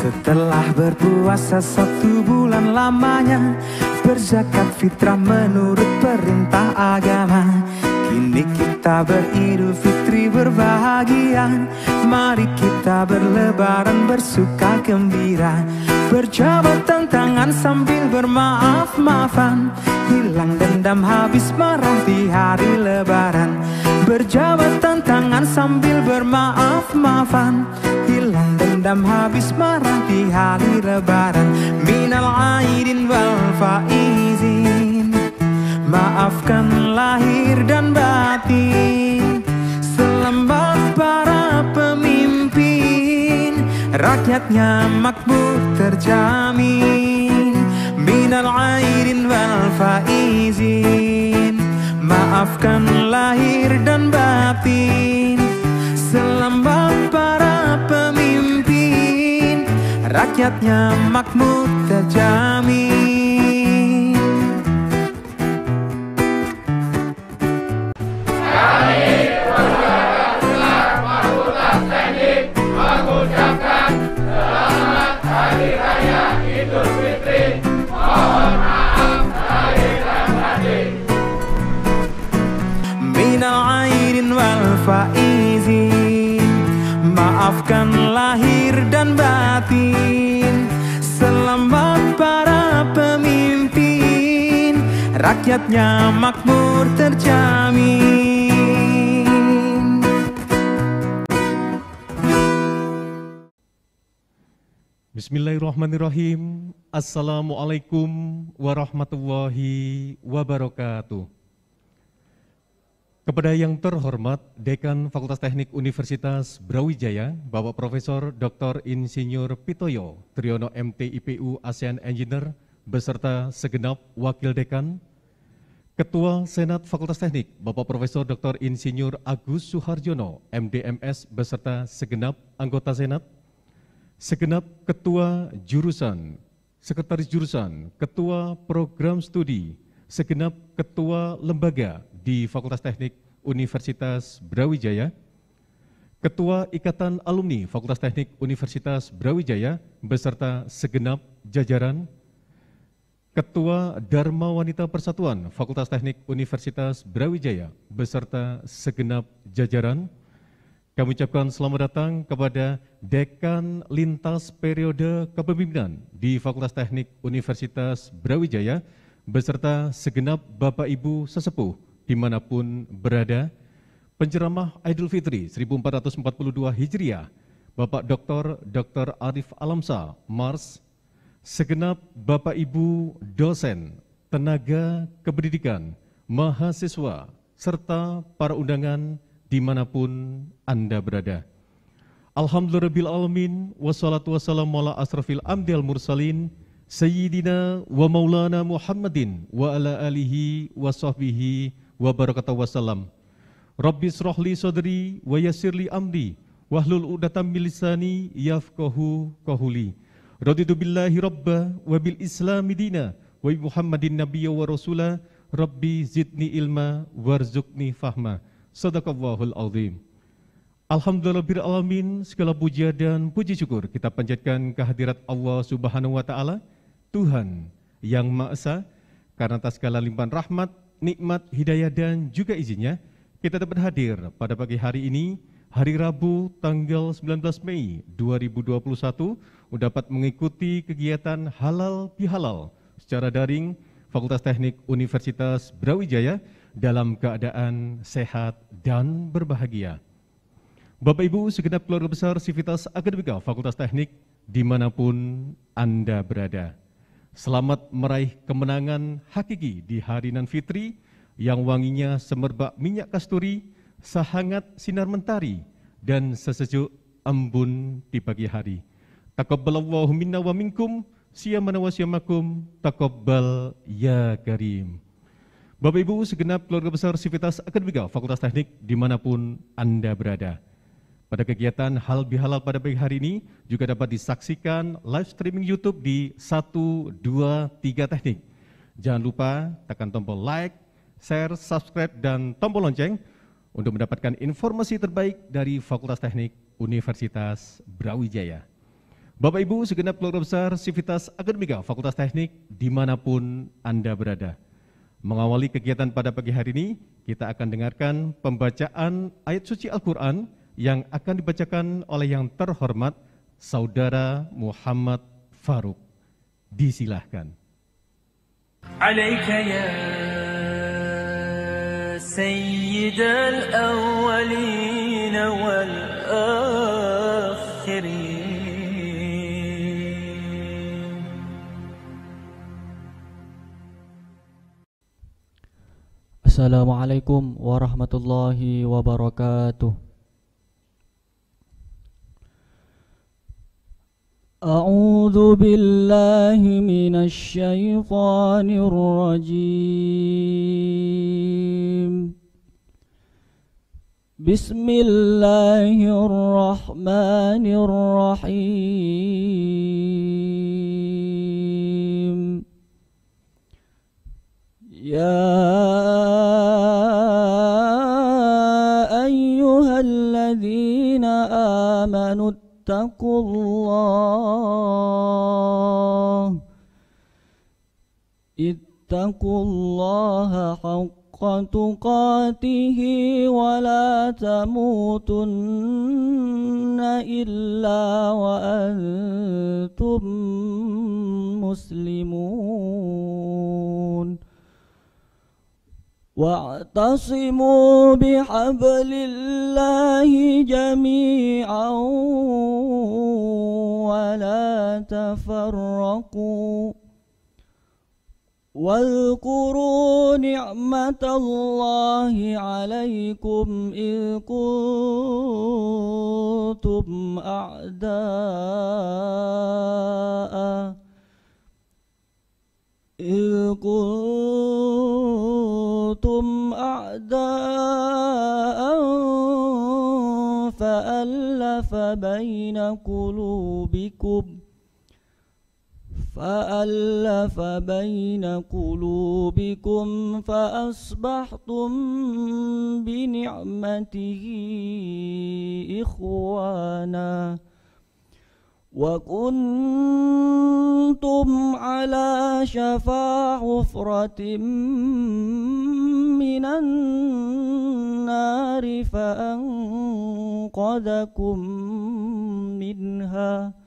Setelah berpuasa 1 bulan lamanya, berzakat fitrah menurut perintah agama. Kini kita beridul fitri berbahagia. Mari kita berlebaran bersuka gembira. Berjabat tangan sambil bermaaf-maafan, hilang dendam habis marah di hari lebaran. Berjabat tangan sambil bermaaf-maafan, hilang dendam habis marah di hari lebaran. Minal aidin wal faizin, maafkan lahir dan batin. Selamat para pemimpin, rakyatnya makmur terjamin. Minal aidin wal faizin, maafkan lahir dan batin. Selamat para pemimpin, rakyatnya makmur terjamin. Faizin, maafkan lahir dan batin. Selamat para pemimpin, rakyatnya makmur terjamin. Bismillahirrahmanirrahim. Assalamualaikum warahmatullahi wabarakatuh. Kepada yang terhormat Dekan Fakultas Teknik Universitas Brawijaya, Bapak Profesor Dr. Insinyur Pitoyo Triyono MT IPU ASEAN Engineer beserta segenap Wakil Dekan, Ketua Senat Fakultas Teknik Bapak Profesor Dr. Insinyur Agus Suharjono MDMS beserta segenap anggota Senat, segenap Ketua Jurusan, Sekretaris Jurusan, Ketua Program Studi, segenap Ketua Lembaga di Fakultas Teknik Universitas Brawijaya, Ketua Ikatan Alumni Fakultas Teknik Universitas Brawijaya beserta segenap jajaran, Ketua Dharma Wanita Persatuan Fakultas Teknik Universitas Brawijaya beserta segenap jajaran. Kami ucapkan selamat datang kepada Dekan Lintas Periode Kepemimpinan di Fakultas Teknik Universitas Brawijaya beserta segenap Bapak Ibu sesepuh dimanapun berada, penceramah Idul Fitri 1442 Hijriah, Bapak Dr. Arif Alamsa, Mars, segenap Bapak Ibu dosen, tenaga kependidikan, mahasiswa, serta para undangan dimanapun Anda berada. Alhamdulillahirrahmanirrahim, wassalatu wassalamu ala asrafil amdil mursalin, Sayyidina wa maulana Muhammadin wa ala alihi wa sahbihi wa barakatuh wassalam. Rabbi srohli sodri wa yassirli amri wahlul uqdatam min lisani yafqahu qawli. Raditu billahi rabba wa bil islami dina wa bi Muhammadin nabiyya wa rasula. Rabbi zidni ilma warzuqni fahma. Sadaqallahul azim. Alhamdulillahirabbil alamin, segala puja dan puji syukur kita panjatkan kehadirat Allah Subhanahu wa taala, Tuhan yang Maha Esa, karena atas segala limpahan rahmat, nikmat, hidayah dan juga izinnya kita dapat hadir pada pagi hari ini, hari Rabu tanggal 19 Mei 2021, dapat mengikuti kegiatan halal bihalal secara daring Fakultas Teknik Universitas Brawijaya dalam keadaan sehat dan berbahagia. Bapak Ibu segenap keluarga besar Sivitas Akademika Fakultas Teknik dimanapun Anda berada, selamat meraih kemenangan hakiki di hari nan fitri yang wanginya semerbak minyak kasturi, sehangat sinar mentari, dan sesejuk embun di pagi hari. Taqabbalallahu minna wa minkum, siyamana wa siyamakum, taqabbal ya karim. Bapak Ibu segenap keluarga besar Sivitas Akademika Fakultas Teknik dimanapun Anda berada, pada kegiatan hal bihalal pada pagi hari ini juga dapat disaksikan live streaming YouTube di 123 Teknik. Jangan lupa tekan tombol like, share, subscribe, dan tombol lonceng untuk mendapatkan informasi terbaik dari Fakultas Teknik Universitas Brawijaya. Bapak Ibu segenap keluarga besar Sivitas Akademika Fakultas Teknik dimanapun Anda berada. Mengawali kegiatan pada pagi hari ini, kita akan dengarkan pembacaan ayat suci Al-Quran yang akan dibacakan oleh yang terhormat Saudara Muhammad Faruk. Disilahkan. Alaika ya Sayyidal awwalin wal akhirin. Assalamualaikum warahmatullahi wabarakatuh. A'udzu billahi minasy syaithanir rajim. Bismillahirrahmanirrahim. Ya ayyuhalladzina amanu ittaqullaha haqqa tuqatihi wa la tamutunna illa wa antum muslimun. Wa'tasimu bihablillahi jami'an wa la tafarraqu. Wadhkuru ni'matallahi 'alaikum idh kuntum a'da'a fa'alafa baina qulubikum fa'asbahtum bini'matihi ikhwana wa kuntum ala syafa hufratin minan nari fa'anqadhakum minha.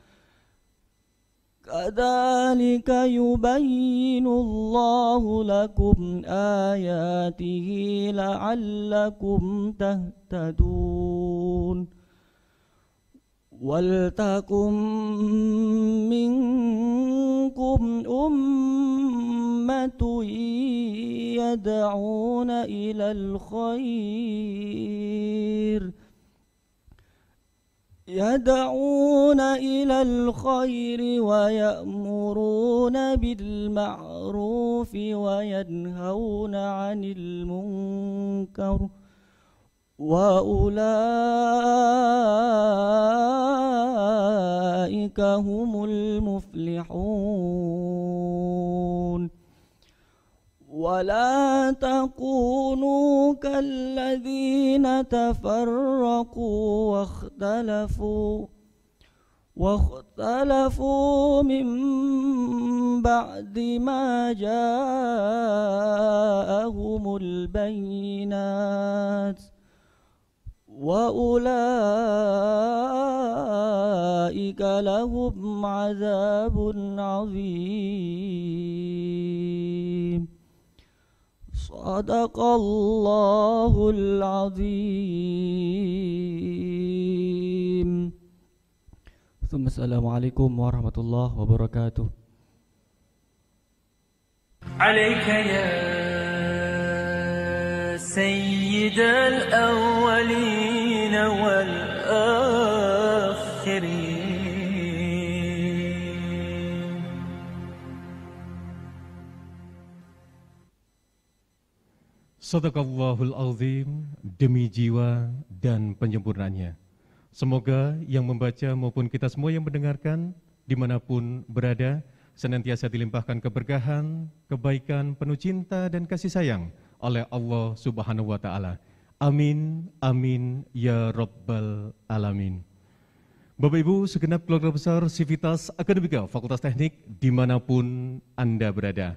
Kadzalika yubayyinu Allahu lakum ayatihi la'allakum tahtadun. Waltakum minkum ummatun yad'una ilal khair wa ya'muruna bil ma'rufi wa yanhauna 'anil munkar wa ulaika humul muflihun. ولا تكونوا كالذين تفرقوا واختلفوا من بعد ما جاءهم البينات وأولئك لهم عذاب عظيم. Sadaqallahul azim. Assalamualaikum warahmatullahi wabarakatuh. Alaika ya Sayyidal awwalin wal akhirin. Sadaqallahul azim, demi jiwa dan penyempurnaannya. Semoga yang membaca maupun kita semua yang mendengarkan dimanapun berada senantiasa dilimpahkan keberkahan, kebaikan, penuh cinta dan kasih sayang oleh Allah Subhanahu wa Ta'ala. Amin, amin, ya Rabbal Alamin. Bapak Ibu segenap keluarga besar Sivitas Akademika Fakultas Teknik dimanapun Anda berada.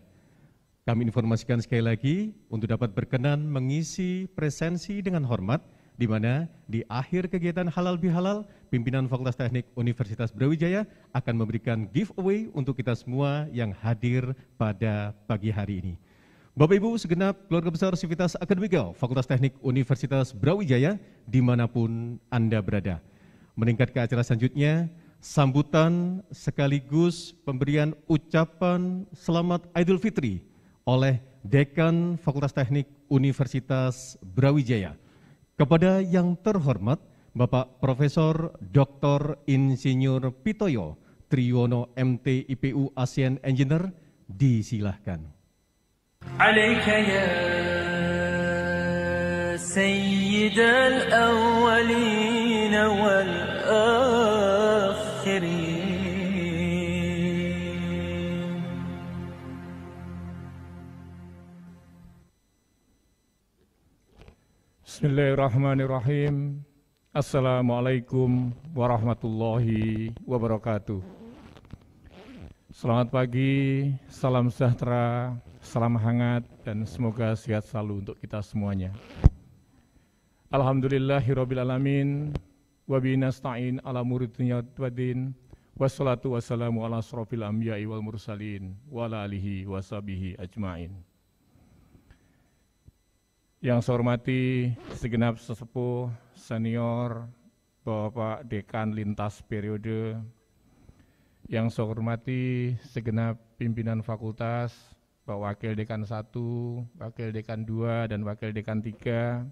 Kami informasikan sekali lagi untuk dapat berkenan mengisi presensi dengan hormat, di mana di akhir kegiatan halal bihalal, pimpinan Fakultas Teknik Universitas Brawijaya akan memberikan giveaway untuk kita semua yang hadir pada pagi hari ini. Bapak Ibu segenap keluarga besar Sivitas Akademika Fakultas Teknik Universitas Brawijaya dimanapun Anda berada. Meningkat ke acara selanjutnya, sambutan sekaligus pemberian ucapan selamat Idul Fitri oleh Dekan Fakultas Teknik Universitas Brawijaya. Kepada yang terhormat Bapak Profesor Dr. Insinyur Pitoyo Triyono MT IPU ASEAN Engineer, disilahkan. عليك يا سيد الأولين والآخرين. Bismillahirrahmanirrahim. Assalamualaikum warahmatullahi wabarakatuh. Selamat pagi, salam sejahtera, salam hangat, dan semoga sehat selalu untuk kita semuanya. Alhamdulillahirrabbilalamin, wabihi nasta'in ala umuri dunya waddin, wassalatu wassalamu ala asrofil anbiya'i wal mursalin, wa ala alihi wa sahbihi ajma'in. Yang saya hormati segenap sesepuh, senior, Bapak Dekan lintas periode, yang saya hormati segenap pimpinan fakultas, Pak Wakil Dekan 1, Wakil Dekan 2, dan Wakil Dekan 3,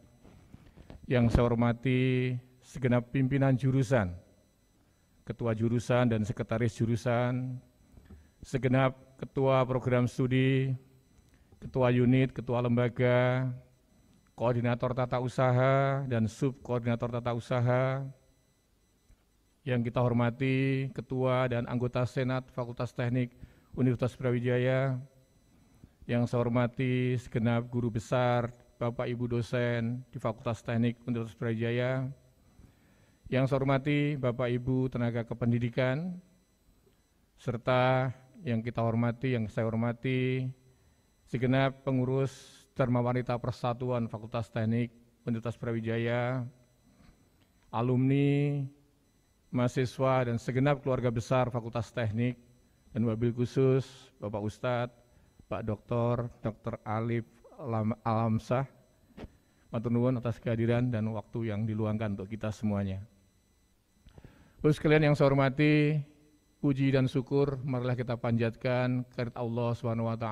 yang saya hormati segenap pimpinan jurusan, Ketua Jurusan dan Sekretaris Jurusan, segenap Ketua Program Studi, Ketua Unit, Ketua Lembaga, Koordinator Tata Usaha dan Subkoordinator Tata Usaha, yang kita hormati Ketua dan anggota Senat Fakultas Teknik Universitas Brawijaya, yang saya hormati segenap guru besar, Bapak Ibu dosen di Fakultas Teknik Universitas Brawijaya, yang saya hormati Bapak Ibu tenaga kependidikan, serta yang kita hormati, yang saya hormati segenap pengurus Dharma Wanita Persatuan Fakultas Teknik Universitas Brawijaya, alumni, mahasiswa, dan segenap keluarga besar Fakultas Teknik, dan wabil khusus Bapak Ustadz, Pak Dr. Alif Alamsah, matur nuwun atas kehadiran dan waktu yang diluangkan untuk kita semuanya. Bapak sekalian yang saya hormati, puji dan syukur marilah kita panjatkan kehadirat Allah SWT,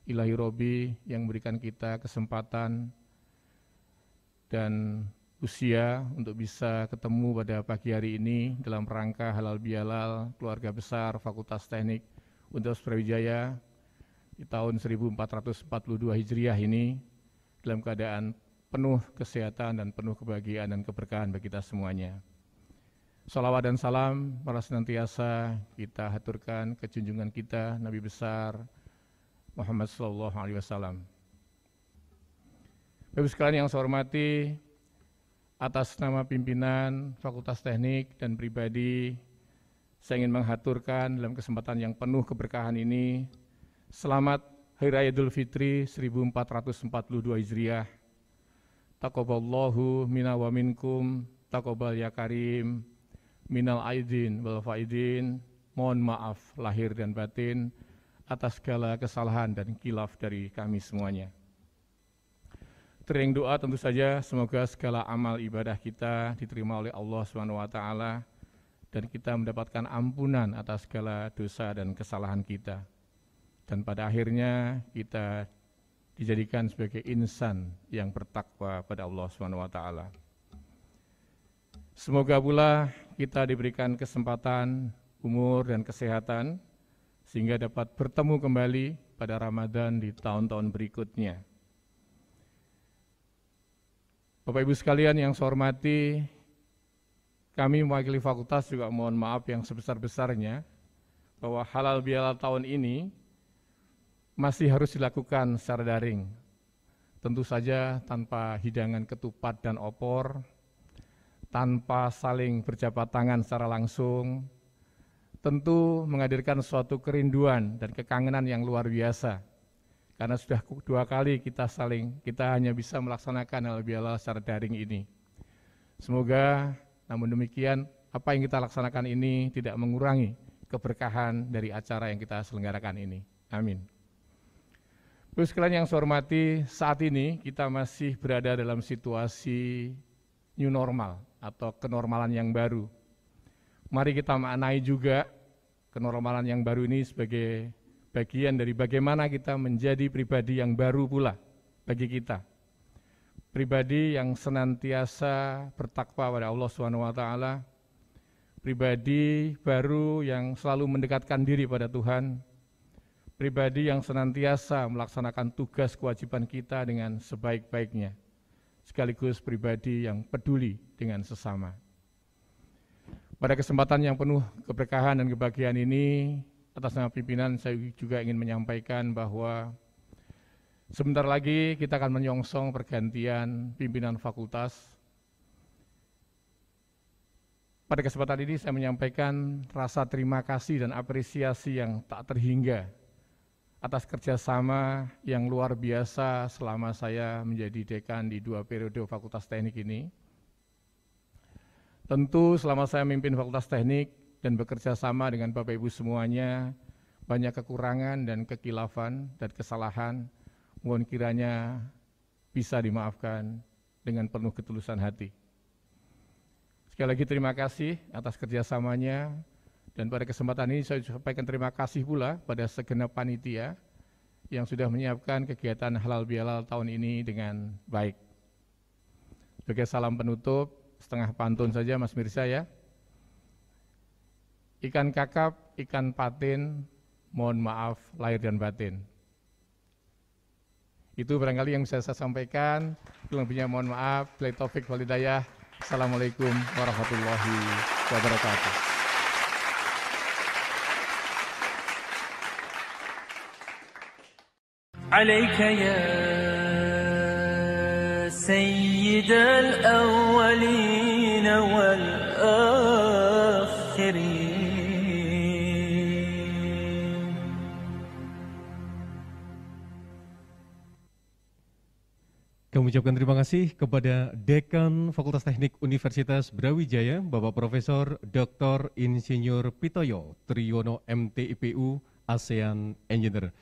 Ilahi Robi, yang memberikan kita kesempatan dan usia untuk bisa ketemu pada pagi hari ini dalam rangka halal bihalal keluarga besar Fakultas Teknik Universitas Brawijaya di tahun 1442 Hijriah ini dalam keadaan penuh kesehatan dan penuh kebahagiaan dan keberkahan bagi kita semuanya. Salawat dan salam para senantiasa kita haturkan ke junjungan kita Nabi besar Muhammad sallallahu alaihi wasallam. Bapak sekalian yang saya hormati, atas nama pimpinan Fakultas Teknik dan pribadi, saya ingin menghaturkan dalam kesempatan yang penuh keberkahan ini, selamat Hari Raya Idul Fitri 1442 Hijriah. Taqabbalallahu minna wa minkum, taqabbal ya karim, minal aidin wal faidin, mohon maaf lahir dan batin atas segala kesalahan dan khilaf dari kami semuanya. Tering doa tentu saja semoga segala amal ibadah kita diterima oleh Allah SWT dan kita mendapatkan ampunan atas segala dosa dan kesalahan kita. Dan pada akhirnya kita dijadikan sebagai insan yang bertakwa pada Allah SWT. Semoga pula kita diberikan kesempatan, umur dan kesehatan sehingga dapat bertemu kembali pada Ramadan di tahun-tahun berikutnya. Bapak Ibu sekalian yang saya hormati, kami mewakili fakultas juga mohon maaf yang sebesar-besarnya bahwa halal bihalal tahun ini masih harus dilakukan secara daring. Tentu saja tanpa hidangan ketupat dan opor, tanpa saling berjabat tangan secara langsung, tentu menghadirkan suatu kerinduan dan kekangenan yang luar biasa. Karena sudah 2 kali kita hanya bisa melaksanakan halal bihalal secara daring ini. Semoga namun demikian apa yang kita laksanakan ini tidak mengurangi keberkahan dari acara yang kita selenggarakan ini. Amin. Bapak sekalian yang saya hormati, saat ini kita masih berada dalam situasi new normal atau kenormalan yang baru. Mari kita maknai juga kenormalan yang baru ini sebagai bagian dari bagaimana kita menjadi pribadi yang baru pula bagi kita. Pribadi yang senantiasa bertakwa pada Allah SWT, pribadi baru yang selalu mendekatkan diri pada Tuhan, pribadi yang senantiasa melaksanakan tugas kewajiban kita dengan sebaik-baiknya, sekaligus pribadi yang peduli dengan sesama. Pada kesempatan yang penuh keberkahan dan kebahagiaan ini, atas nama pimpinan saya juga ingin menyampaikan bahwa sebentar lagi kita akan menyongsong pergantian pimpinan fakultas. Pada kesempatan ini saya menyampaikan rasa terima kasih dan apresiasi yang tak terhingga atas kerjasama yang luar biasa selama saya menjadi dekan di 2 periode Fakultas Teknik ini. Tentu selama saya memimpin Fakultas Teknik dan bekerja sama dengan Bapak Ibu semuanya, banyak kekurangan dan kekilafan dan kesalahan, mohon kiranya bisa dimaafkan dengan penuh ketulusan hati. Sekali lagi terima kasih atas kerjasamanya, dan pada kesempatan ini saya sampaikan terima kasih pula pada segenap panitia yang sudah menyiapkan kegiatan halal bihalal tahun ini dengan baik. Sebagai salam penutup, setengah pantun saja Mas Mirza ya. Ikan kakap, ikan patin, mohon maaf lahir dan batin. Itu barangkali yang bisa saya sampaikan, lebihnya mohon maaf, billahi taufik wal hidayah. Assalamualaikum warahmatullahi wabarakatuh. عليك يا سيد الأولين والآخرين. Kami ucapkan terima kasih kepada Dekan Fakultas Teknik Universitas Brawijaya, Bapak Profesor Dr. Insinyur Pitoyo Triyono MTIPU ASEAN Engineer.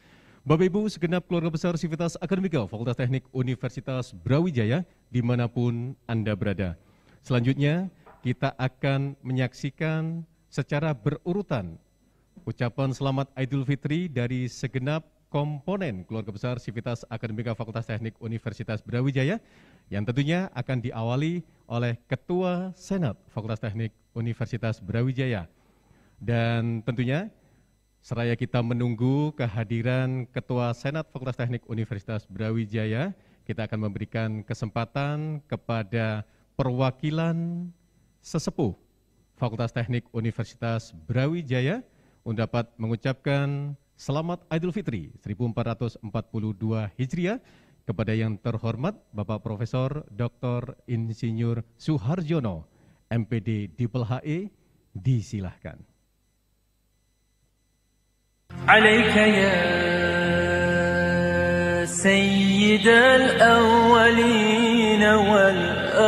Bapak Ibu segenap keluarga besar Sivitas Akademika Fakultas Teknik Universitas Brawijaya dimanapun Anda berada. Selanjutnya kita akan menyaksikan secara berurutan ucapan selamat Idul Fitri dari segenap komponen keluarga besar Sivitas Akademika Fakultas Teknik Universitas Brawijaya yang tentunya akan diawali oleh Ketua Senat Fakultas Teknik Universitas Brawijaya. Dan tentunya seraya kita menunggu kehadiran Ketua Senat Fakultas Teknik Universitas Brawijaya, kita akan memberikan kesempatan kepada perwakilan sesepuh Fakultas Teknik Universitas Brawijaya untuk dapat mengucapkan Selamat Idul Fitri 1442 Hijriah kepada yang terhormat Bapak Profesor Dr. Insinyur Suharjono, MPD Dipl HE, disilahkan. عليك يا سيد الأولين والآخرين.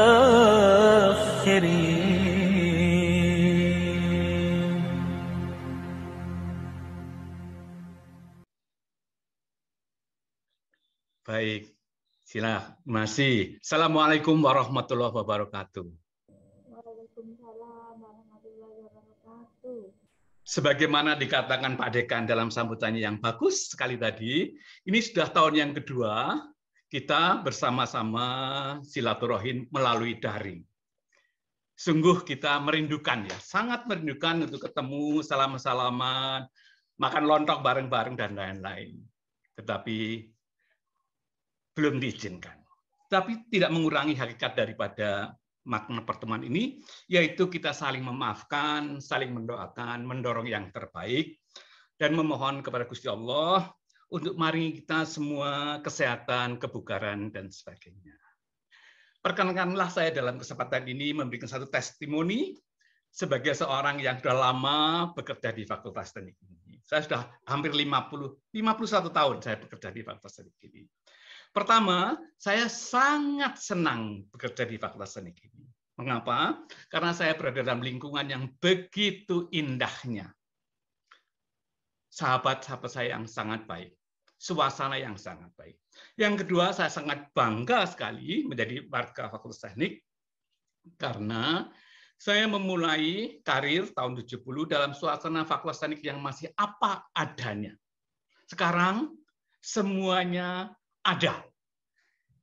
Baik, masih. Assalamualaikum warahmatullahi wabarakatuh. Waalaikumsalam warahmatullahi wabarakatuh. Sebagaimana dikatakan Pak Dekan dalam sambutannya yang bagus sekali tadi, ini sudah tahun yang kedua kita bersama-sama silaturahim melalui daring. Sungguh kita merindukan ya, sangat merindukan untuk ketemu, salam-salaman, makan lontong bareng-bareng dan lain-lain. Tetapi belum diizinkan. Tapi tidak mengurangi hakikat daripada makna pertemuan ini, yaitu kita saling memaafkan, saling mendoakan, mendorong yang terbaik, dan memohon kepada Gusti Allah untuk mari kita semua kesehatan, kebugaran, dan sebagainya. Perkenankanlah saya dalam kesempatan ini memberikan satu testimoni sebagai seorang yang sudah lama bekerja di Fakultas Teknik ini. Saya sudah hampir 51 tahun saya bekerja di Fakultas Teknik ini. Pertama, saya sangat senang bekerja di Fakultas Teknik ini. Mengapa? Karena saya berada dalam lingkungan yang begitu indahnya. Sahabat-sahabat saya yang sangat baik. Suasana yang sangat baik. Yang kedua, saya sangat bangga sekali menjadi warga Fakultas Teknik karena saya memulai karir tahun 70 dalam suasana Fakultas Teknik yang masih apa adanya. Sekarang semuanya ada.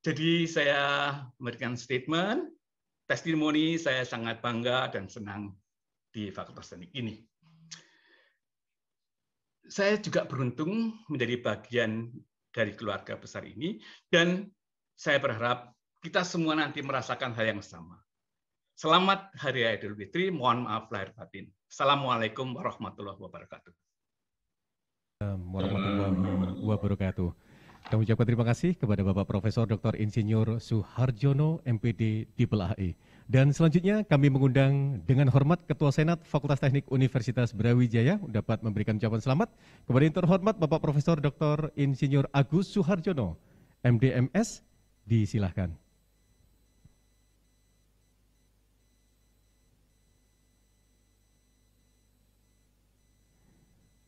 Jadi saya memberikan statement, testimoni, saya sangat bangga dan senang di Fakultas Teknik ini. Saya juga beruntung menjadi bagian dari keluarga besar ini, dan saya berharap kita semua nanti merasakan hal yang sama. Selamat Hari Raya Idul Fitri, mohon maaf lahir batin. Assalamualaikum warahmatullahi wabarakatuh. Warahmatullahi wabarakatuh. Kami ucapkan terima kasih kepada Bapak Profesor Dr. Insinyur Suharjono, MPD DIPL-HI. Dan selanjutnya kami mengundang dengan hormat Ketua Senat Fakultas Teknik Universitas Brawijaya dapat memberikan ucapan selamat kepada yang terhormat Bapak Profesor Dr. Insinyur Agus Suharjono, MD/MS. Disilahkan.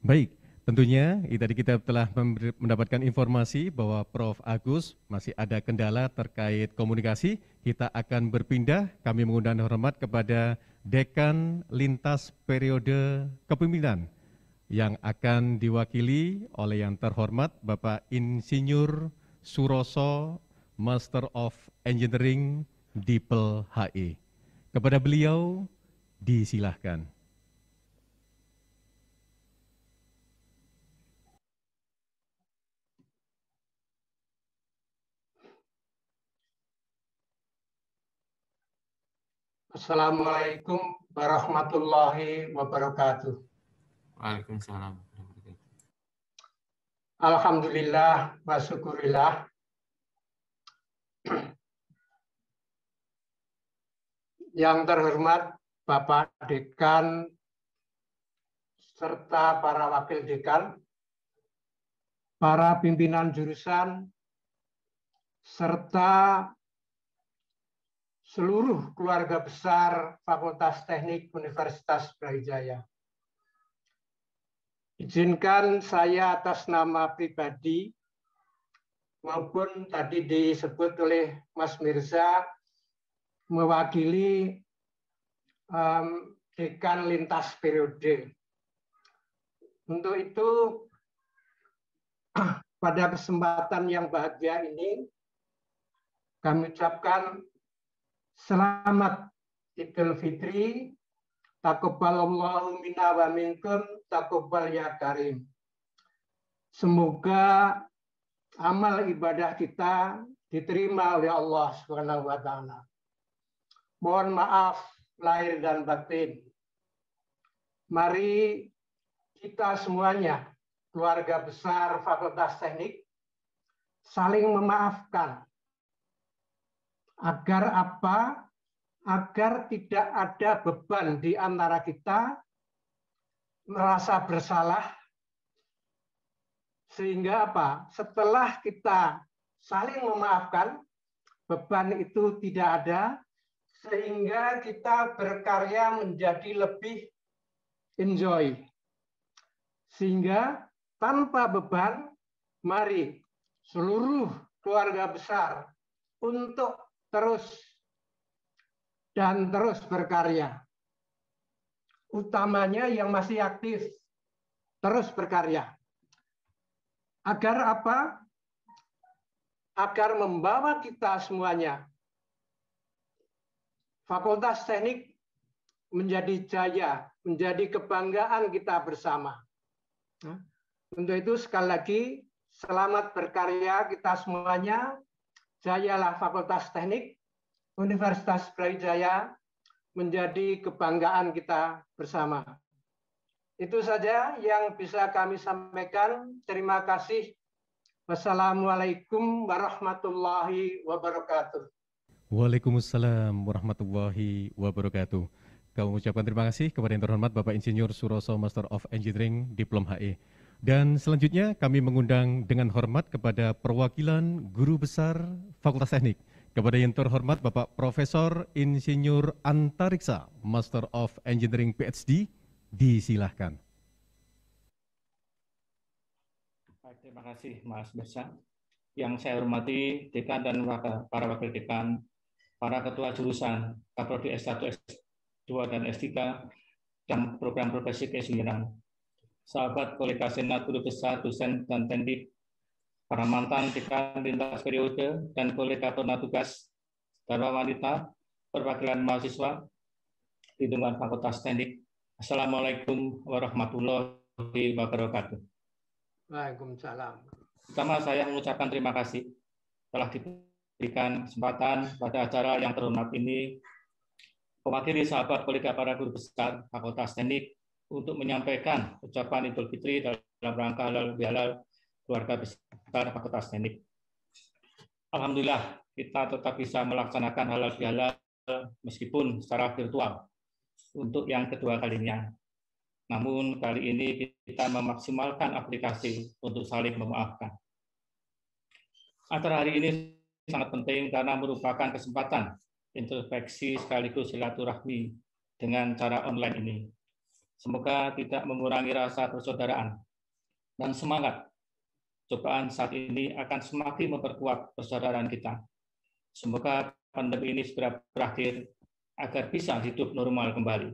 Baik. Tentunya tadi kita telah mendapatkan informasi bahwa Prof. Agus masih ada kendala terkait komunikasi. Kita akan berpindah, kami mengundang hormat kepada Dekan Lintas Periode Kepemimpinan yang akan diwakili oleh yang terhormat Bapak Insinyur Suroso, Master of Engineering DIPL-HI. Kepada beliau disilahkan. Assalamualaikum warahmatullahi wabarakatuh. Waalaikumsalam. Alhamdulillah wa syukurillah. Yang terhormat Bapak Dekan serta para wakil dekan, para pimpinan jurusan, serta seluruh keluarga besar Fakultas Teknik Universitas Brawijaya. Izinkan saya atas nama pribadi maupun tadi disebut oleh Mas Mirza mewakili Dekan Lintas Periode. Untuk itu pada kesempatan yang bahagia ini kami ucapkan selamat Idul Fitri, taqabbalallahu minna wa minkum, taqabbal ya karim. Semoga amal ibadah kita diterima oleh Allah Subhanahu wa taala. Mohon maaf lahir dan batin. Mari kita semuanya, keluarga besar Fakultas Teknik, saling memaafkan. Agar apa? Agar tidak ada beban di antara kita merasa bersalah. Sehingga apa? Setelah kita saling memaafkan, beban itu tidak ada, sehingga kita berkarya menjadi lebih enjoy. Sehingga tanpa beban, mari seluruh keluarga besar untuk terus berkarya. Utamanya yang masih aktif, terus berkarya. Agar apa? Agar membawa kita semuanya, Fakultas Teknik menjadi jaya, menjadi kebanggaan kita bersama. Untuk itu sekali lagi, selamat berkarya kita semuanya. Jayalah Fakultas Teknik Universitas Brawijaya menjadi kebanggaan kita bersama. Itu saja yang bisa kami sampaikan. Terima kasih. Wassalamualaikum warahmatullahi wabarakatuh. Waalaikumsalam warahmatullahi wabarakatuh. Kami mengucapkan terima kasih kepada yang terhormat Bapak Insinyur Suroso Master of Engineering Diplom HE. Dan selanjutnya kami mengundang dengan hormat kepada perwakilan Guru Besar Fakultas Teknik. Kepada yang terhormat Bapak Profesor Insinyur Antariksa Master of Engineering PhD, disilahkan. Terima kasih Mas Besa. Yang saya hormati Dekan dan para Wakil Dekan, para Ketua Jurusan, Kaprodi S1, S2, dan S3, dan program profesi keinsinyuran, sahabat kolega senat, guru besar, dosen, dan teknik, para mantan dekan lintas periode, dan kolega purna tugas, darma wanita, perwakilan mahasiswa, lingkungan Fakultas Teknik. Assalamualaikum warahmatullahi wabarakatuh. Waalaikumsalam. Pertama, saya mengucapkan terima kasih telah diberikan kesempatan pada acara yang terhormat ini mewakili sahabat kolega para guru besar Fakultas Teknik untuk menyampaikan ucapan Idul Fitri dalam rangka halal bihalal keluarga besar Fakultas Teknik. Alhamdulillah, kita tetap bisa melaksanakan halal bihalal meskipun secara virtual untuk yang kedua kalinya. Namun kali ini kita memaksimalkan aplikasi untuk saling memaafkan. Acara hari ini sangat penting karena merupakan kesempatan introspeksi sekaligus silaturahmi dengan cara online ini. Semoga tidak mengurangi rasa persaudaraan dan semangat. Cobaan saat ini akan semakin memperkuat persaudaraan kita. Semoga pandemi ini segera berakhir agar bisa hidup normal kembali.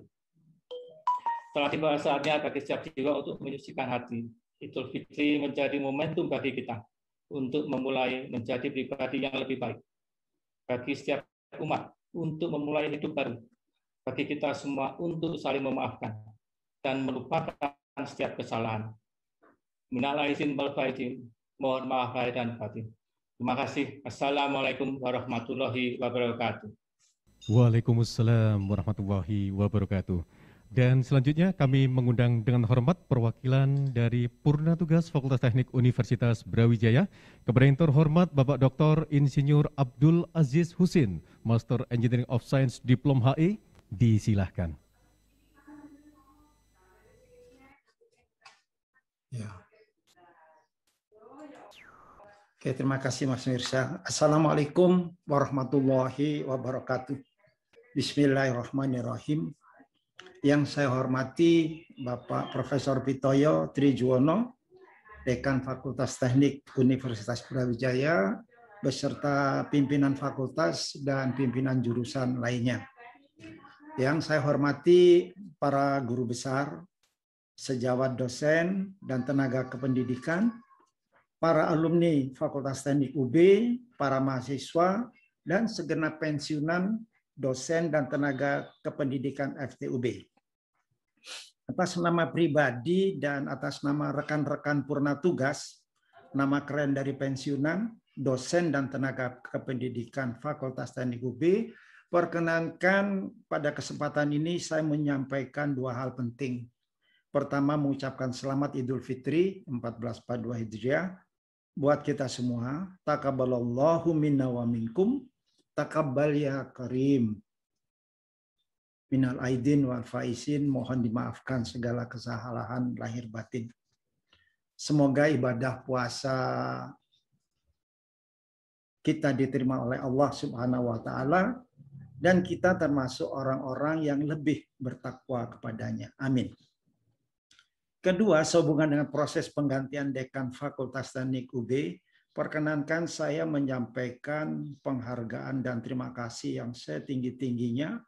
Telah tiba saatnya bagi setiap jiwa untuk menyucikan hati. Idul Fitri menjadi momentum bagi kita untuk memulai menjadi pribadi yang lebih baik. Bagi setiap umat untuk memulai hidup baru. Bagi kita semua untuk saling memaafkan dan melupakan setiap kesalahan. Minal aizin wal faizin. Mohon maaf lahir dan batin. Terima kasih. Assalamualaikum warahmatullahi wabarakatuh. Waalaikumsalam warahmatullahi wabarakatuh. Dan selanjutnya kami mengundang dengan hormat perwakilan dari Purna Tugas Fakultas Teknik Universitas Brawijaya kepada yang terhormat Bapak Dr. Insinyur Abdul Aziz Husin, Master Engineering of Science Diplom HE, disilahkan. Ya. Oke, terima kasih Mas Mirsa. Assalamualaikum warahmatullahi wabarakatuh. Bismillahirrahmanirrahim. Yang saya hormati Bapak Profesor Pitoyo Trijuwono, Dekan Fakultas Teknik Universitas Brawijaya, beserta pimpinan fakultas dan pimpinan jurusan lainnya. Yang saya hormati para guru besar, sejawat dosen dan tenaga kependidikan, para alumni Fakultas Teknik UB, para mahasiswa, dan segenap pensiunan dosen dan tenaga kependidikan FTUB. Atas nama pribadi dan atas nama rekan-rekan purna tugas, nama keren dari pensiunan, dosen dan tenaga kependidikan Fakultas Teknik UB, perkenankan pada kesempatan ini saya menyampaikan dua hal penting. Pertama, mengucapkan selamat Idul Fitri 1442 Hijriah buat kita semua. Taqabbalallahu minna wa minkum, taqabbal ya karim. Minal aidin wal faizin, mohon dimaafkan segala kesalahan lahir batin. Semoga ibadah puasa kita diterima oleh Allah Subhanahu wa taala dan kita termasuk orang-orang yang lebih bertakwa kepadanya. Amin. Kedua, sehubungan dengan proses penggantian dekan Fakultas Teknik UB, perkenankan saya menyampaikan penghargaan dan terima kasih yang setinggi-tingginya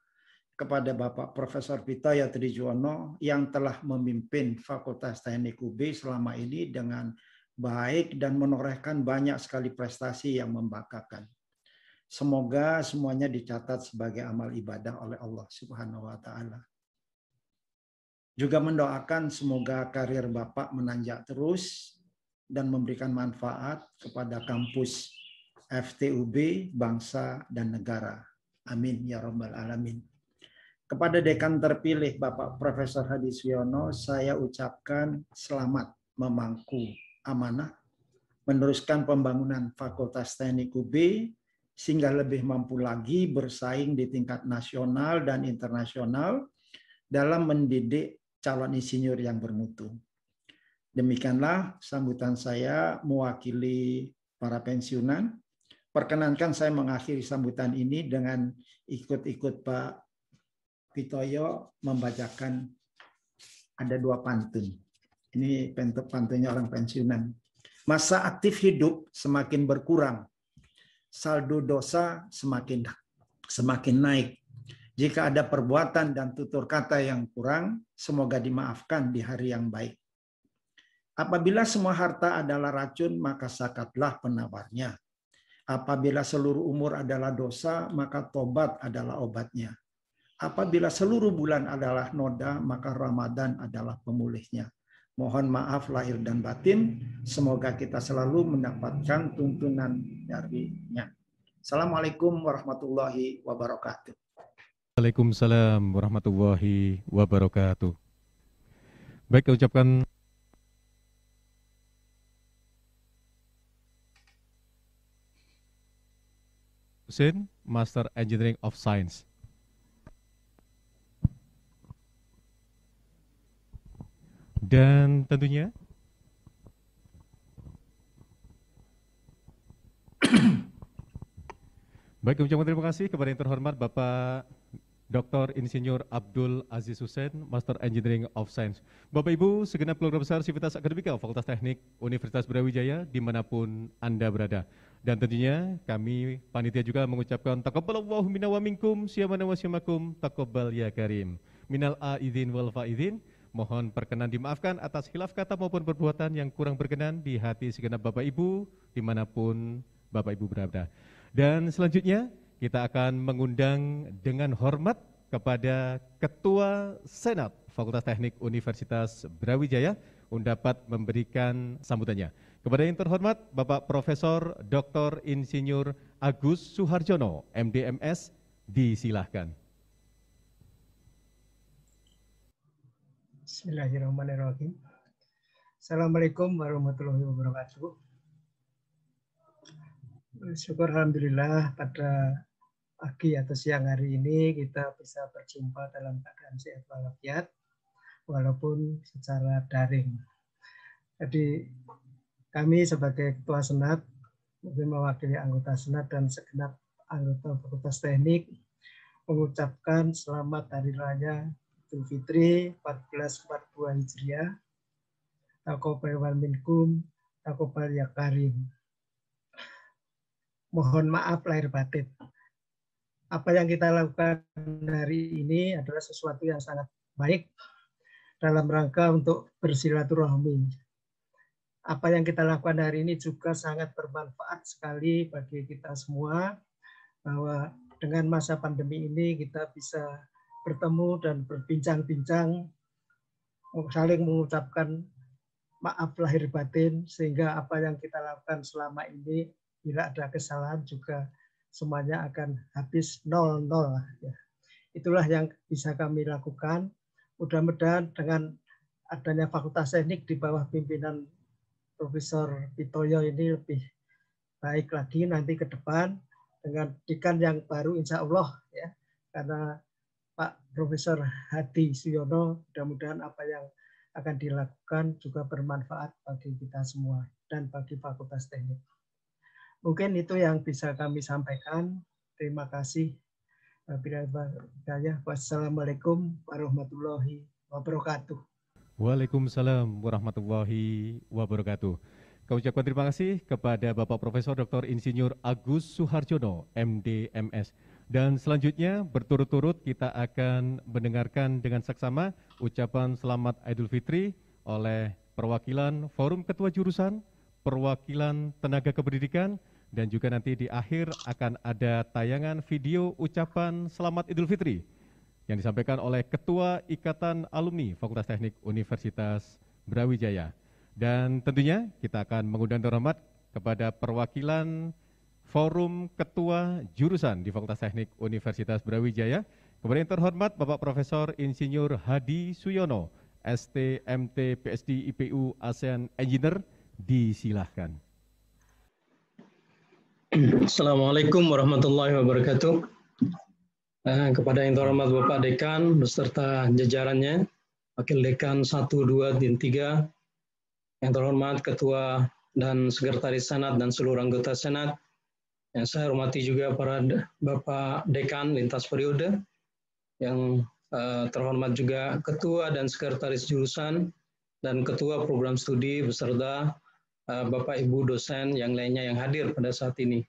kepada Bapak Profesor Pitoyo Trijuwono yang telah memimpin Fakultas Teknik UB selama ini dengan baik dan menorehkan banyak sekali prestasi yang membanggakan. Semoga semuanya dicatat sebagai amal ibadah oleh Allah Subhanahu wa taala. Juga mendoakan semoga karir Bapak menanjak terus dan memberikan manfaat kepada kampus FTUB, bangsa dan negara. Amin ya rabbal alamin. Kepada dekan terpilih Bapak Profesor Hadi Suyono, saya ucapkan selamat memangku amanah, meneruskan pembangunan Fakultas Teknik UB sehingga lebih mampu lagi bersaing di tingkat nasional dan internasional dalam mendidik calon insinyur yang bermutu. Demikianlah sambutan saya mewakili para pensiunan. Perkenankan saya mengakhiri sambutan ini dengan ikut-ikut Pak Pitoyo membacakan ada 2 pantun. Ini pantunnya orang pensiunan. Masa aktif hidup semakin berkurang, saldo dosa semakin naik. Jika ada perbuatan dan tutur kata yang kurang, semoga dimaafkan di hari yang baik. Apabila semua harta adalah racun, maka zakatlah penawarnya. Apabila seluruh umur adalah dosa, maka tobat adalah obatnya. Apabila seluruh bulan adalah noda, maka Ramadan adalah pemulihnya. Mohon maaf lahir dan batin, semoga kita selalu mendapatkan tuntunan darinya. Assalamualaikum warahmatullahi wabarakatuh. Waalaikumsalam warahmatullahi wabarakatuh. Baik, saya ucapkan Husin, Master Engineering of Science. Dan tentunya baik, ucapkan terima kasih kepada yang terhormat Bapak Dr. Insinyur Abdul Aziz Husain, Master Engineering of Science. Bapak Ibu, segenap keluarga besar Sivitas Akademika Fakultas Teknik Universitas Brawijaya dimanapun Anda berada. Dan tentunya kami panitia juga mengucapkan taqabbalallahu minna wa minkum syamana wa syamakum taqabbal ya karim. Minal aidin wal faidin. Mohon perkenan dimaafkan atas khilaf kata maupun perbuatan yang kurang berkenan di hati segenap Bapak Ibu dimanapun Bapak Ibu berada. Dan selanjutnya kita akan mengundang dengan hormat kepada Ketua Senat Fakultas Teknik Universitas Brawijaya untuk dapat memberikan sambutannya. Kepada yang terhormat Bapak Profesor Dr. Insinyur Agus Suharjono, MD/MS, disilahkan. Bismillahirrahmanirrahim. Assalamualaikum warahmatullahi wabarakatuh. Syukur alhamdulillah pada pagi atau siang hari ini kita bisa berjumpa dalam keadaan sehat walafiat walaupun secara daring. Jadi kami sebagai Ketua Senat mungkin mewakili anggota Senat dan segenap anggota Fakultas Teknik mengucapkan selamat Hari Raya Idul Fitri 1442 Hijriah. Taqabbal minkum, taqabbal ya karim. Mohon maaf lahir batin. Apa yang kita lakukan hari ini adalah sesuatu yang sangat baik dalam rangka untuk bersilaturahmi. Apa yang kita lakukan hari ini juga sangat bermanfaat sekali bagi kita semua, bahwa dengan masa pandemi ini kita bisa bertemu dan berbincang-bincang, saling mengucapkan maaf lahir batin, sehingga apa yang kita lakukan selama ini bila ada kesalahan juga semuanya akan habis 0-0. Ya. Itulah yang bisa kami lakukan. Mudah-mudahan dengan adanya Fakultas Teknik di bawah pimpinan Profesor Pitoyo ini lebih baik lagi nanti ke depan dengan dekan yang baru insya Allah, ya, karena Pak Profesor Hadi Suyono, mudah-mudahan apa yang akan dilakukan juga bermanfaat bagi kita semua dan bagi Fakultas Teknik. Mungkin itu yang bisa kami sampaikan. Terima kasih. Wassalamualaikum warahmatullahi wabarakatuh. Waalaikumsalam warahmatullahi wabarakatuh. Kami ucapkan terima kasih kepada Bapak Profesor Dr. Insinyur Agus Suharjono, MD/MS. Dan selanjutnya berturut-turut kita akan mendengarkan dengan saksama ucapan selamat Idul Fitri oleh perwakilan Forum Ketua Jurusan, perwakilan Tenaga Kependidikan, dan juga nanti di akhir akan ada tayangan video ucapan selamat Idul Fitri yang disampaikan oleh Ketua Ikatan Alumni Fakultas Teknik Universitas Brawijaya. Dan tentunya kita akan mengundang terhormat kepada perwakilan Forum Ketua Jurusan di Fakultas Teknik Universitas Brawijaya. Kepada yang terhormat Bapak Profesor Insinyur Hadi Suyono, ST, MT, PSD, IPU, ASEAN Engineer, disilahkan. Assalamualaikum warahmatullahi wabarakatuh. Kepada yang terhormat Bapak Dekan beserta jajarannya, Wakil Dekan 1, 2, dan 3, yang terhormat Ketua dan Sekretaris Senat dan seluruh anggota Senat, yang saya hormati juga para Bapak Dekan lintas periode, yang terhormat juga Ketua dan Sekretaris Jurusan dan Ketua Program Studi beserta Bapak Ibu dosen yang lainnya yang hadir pada saat ini.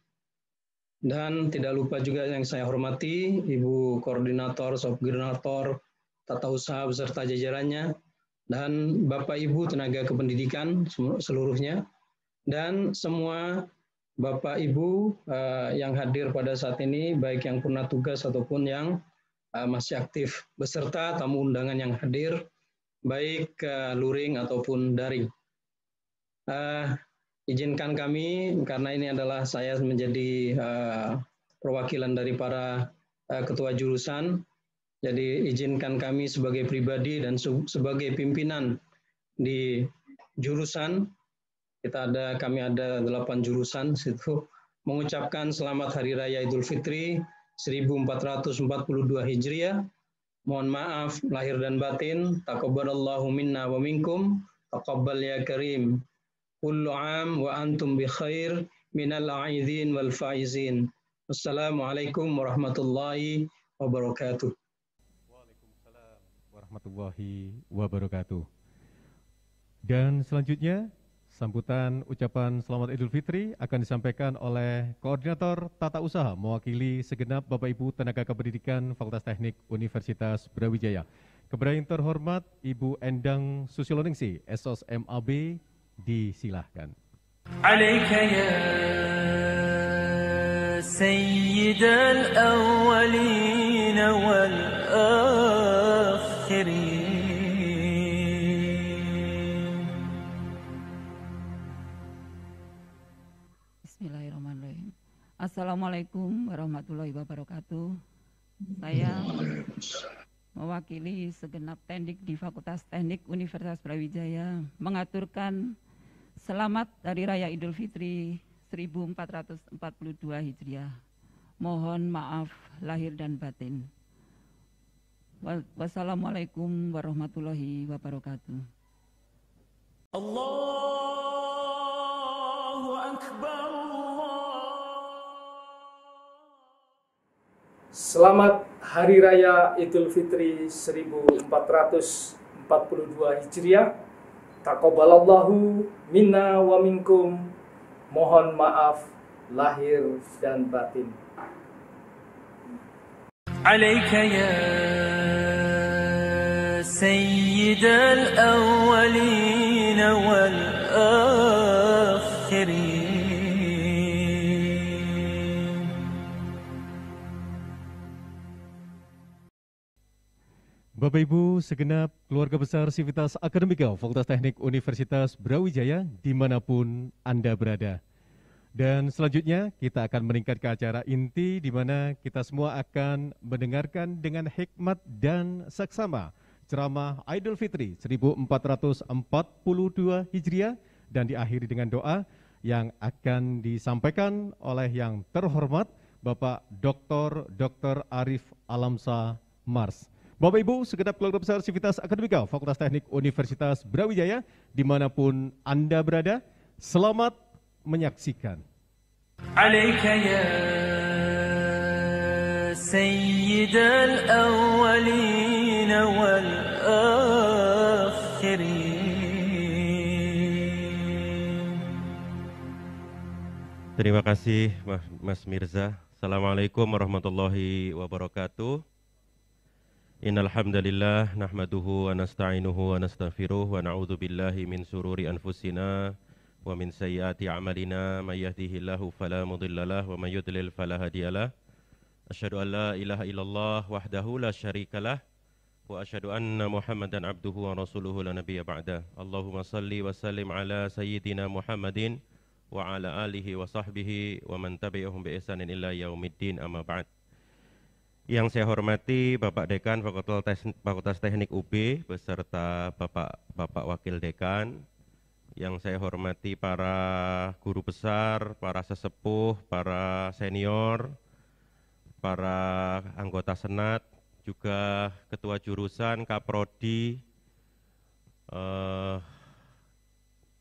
Dan tidak lupa juga yang saya hormati Ibu Koordinator, Subkoordinator, Tata Usaha beserta jajarannya, dan Bapak Ibu tenaga kependidikan seluruhnya, dan semua Bapak Ibu yang hadir pada saat ini, baik yang purna tugas ataupun yang masih aktif, beserta tamu undangan yang hadir, baik luring ataupun daring. Izinkan kami, karena ini adalah saya menjadi perwakilan dari para ketua jurusan, jadi izinkan kami sebagai pribadi dan sebagai pimpinan di jurusan, kami ada 8 jurusan, situ mengucapkan selamat Hari Raya Idul Fitri 1442 Hijriah. Mohon maaf lahir dan batin. Taqabbalallahu minna wa minkum. Taqabbal ya karim. Kullu am wa antum bi khair minal a'idhin wal faizin. Wassalamualaikum warahmatullahi wabarakatuh. Waalaikumsalam warahmatullahi wabarakatuh. Dan selanjutnya, sambutan ucapan selamat Idul Fitri akan disampaikan oleh Koordinator Tata Usaha mewakili segenap Bapak Ibu tenaga kependidikan Fakultas Teknik Universitas Brawijaya. Kepada yang terhormat Ibu Endang Susiloningsi, SOS MAB, disilahkan. Alaika ya sayyidal awwalin wal akhirin. Bismillahirrahmanirrahim. Assalamualaikum warahmatullahi wabarakatuh. Saya mewakili segenap teknik di Fakultas Teknik Universitas Brawijaya mengaturkan selamat Hari Raya Idul Fitri 1442 Hijriah. Mohon maaf lahir dan batin. Wassalamualaikum warahmatullahi wabarakatuh. Allahu Akbar. Selamat Hari Raya Idul Fitri 1442 Hijriah. Taqabbalallahu minna wa minkum. Mohon maaf lahir dan batin. Alaika ya sayyidal awwalin wal akhirin. Bapak Ibu segenap keluarga besar Sivitas Akademika Fakultas Teknik Universitas Brawijaya dimanapun Anda berada. Dan selanjutnya kita akan meningkat ke acara inti di mana kita semua akan mendengarkan dengan hikmat dan saksama ceramah Idul Fitri 1442 Hijriah dan diakhiri dengan doa yang akan disampaikan oleh yang terhormat Bapak Dr. Arif Alamsa Mars. Bapak Ibu segenap keluarga besar Sivitas Akademika Fakultas Teknik Universitas Brawijaya dimanapun Anda berada, selamat menyaksikan. Alaika ya sayyidal awwalin wal akhirin. Terima kasih Mas Mirza. Assalamualaikum warahmatullahi wabarakatuh. Innal hamdalillah nahmaduhu wa nasta'inuhu wa nastaghfiruh wa na'udzu billahi min sururi anfusina wa min sayyiati a'malina may yahdihillahu fala mudhillalah wa may yudlil fala hadiyalah. Asyhadu an la ilaha illallah wahdahu la syarikalah wa asyhadu anna Muhammadan abduhu wa rasuluhu la nabiyya ba'da. Allahumma salli wa sallim ala sayyidina Muhammadin wa ala alihi wa sahbihi wa man tabi'ahum bi ihsanin ila yaumiddin, amma ba'd. Yang saya hormati Bapak Dekan Fakultas Teknik UB beserta Bapak Wakil Dekan, yang saya hormati para guru besar, para sesepuh, para senior, para anggota senat, juga ketua jurusan, kaprodi,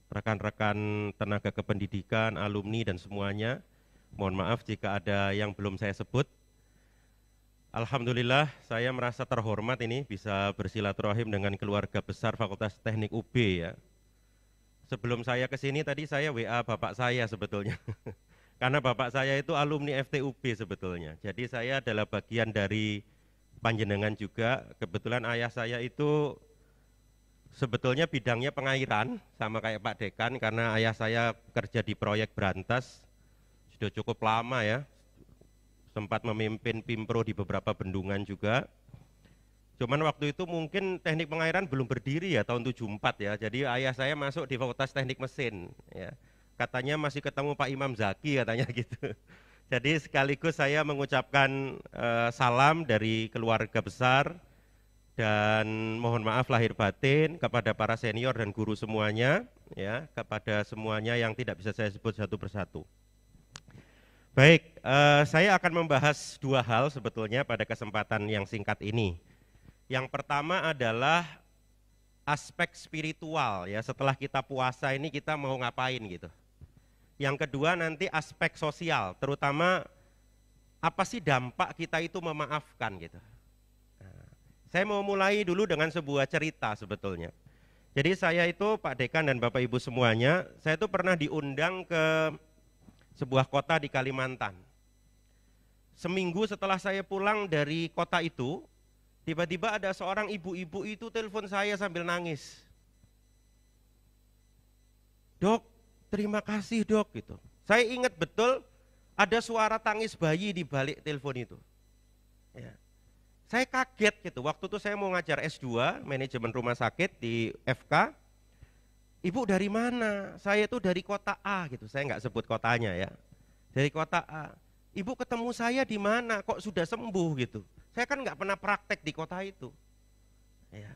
rekan-rekan tenaga kependidikan, alumni dan semuanya. Mohon maaf jika ada yang belum saya sebut. Alhamdulillah saya merasa terhormat ini bisa bersilaturahim dengan keluarga besar Fakultas Teknik UB ya. Sebelum saya ke sini tadi saya WA bapak saya sebetulnya. Karena bapak saya itu alumni FTUB sebetulnya. Jadi saya adalah bagian dari panjenengan juga. Kebetulan ayah saya itu sebetulnya bidangnya pengairan sama kayak Pak Dekan, karena ayah saya kerja di proyek Brantas sudah cukup lama ya. Sempat memimpin Pimpro di beberapa bendungan juga. Cuman waktu itu mungkin teknik pengairan belum berdiri ya, tahun 74 ya. Jadi ayah saya masuk di Fakultas Teknik Mesin ya. Katanya masih ketemu Pak Imam Zaki katanya gitu. Jadi sekaligus saya mengucapkan salam dari keluarga besar dan mohon maaf lahir batin kepada para senior dan guru semuanya ya, kepada semuanya yang tidak bisa saya sebut satu persatu. Baik, saya akan membahas dua hal sebetulnya pada kesempatan yang singkat ini. Yang pertama adalah aspek spiritual ya, setelah kita puasa ini kita mau ngapain gitu. Yang kedua nanti aspek sosial, terutama apa sih dampak kita itu memaafkan gitu. Nah, saya mau mulai dulu dengan sebuah cerita sebetulnya. Jadi saya itu Pak Dekan dan Bapak Ibu semuanya, saya itu pernah diundang ke sebuah kota di Kalimantan. Seminggu setelah saya pulang dari kota itu, tiba-tiba ada seorang ibu-ibu itu telepon saya sambil nangis. Dok, terima kasih dok gitu. Saya ingat betul ada suara tangis bayi di balik telepon itu. Ya. Saya kaget gitu. Waktu itu saya mau ngajar S2 manajemen rumah sakit di FK. Ibu dari mana? Saya itu dari kota A gitu. Saya nggak sebut kotanya ya. Dari kota A. Ibu ketemu saya di mana? Kok sudah sembuh gitu? Saya kan nggak pernah praktek di kota itu. Ya.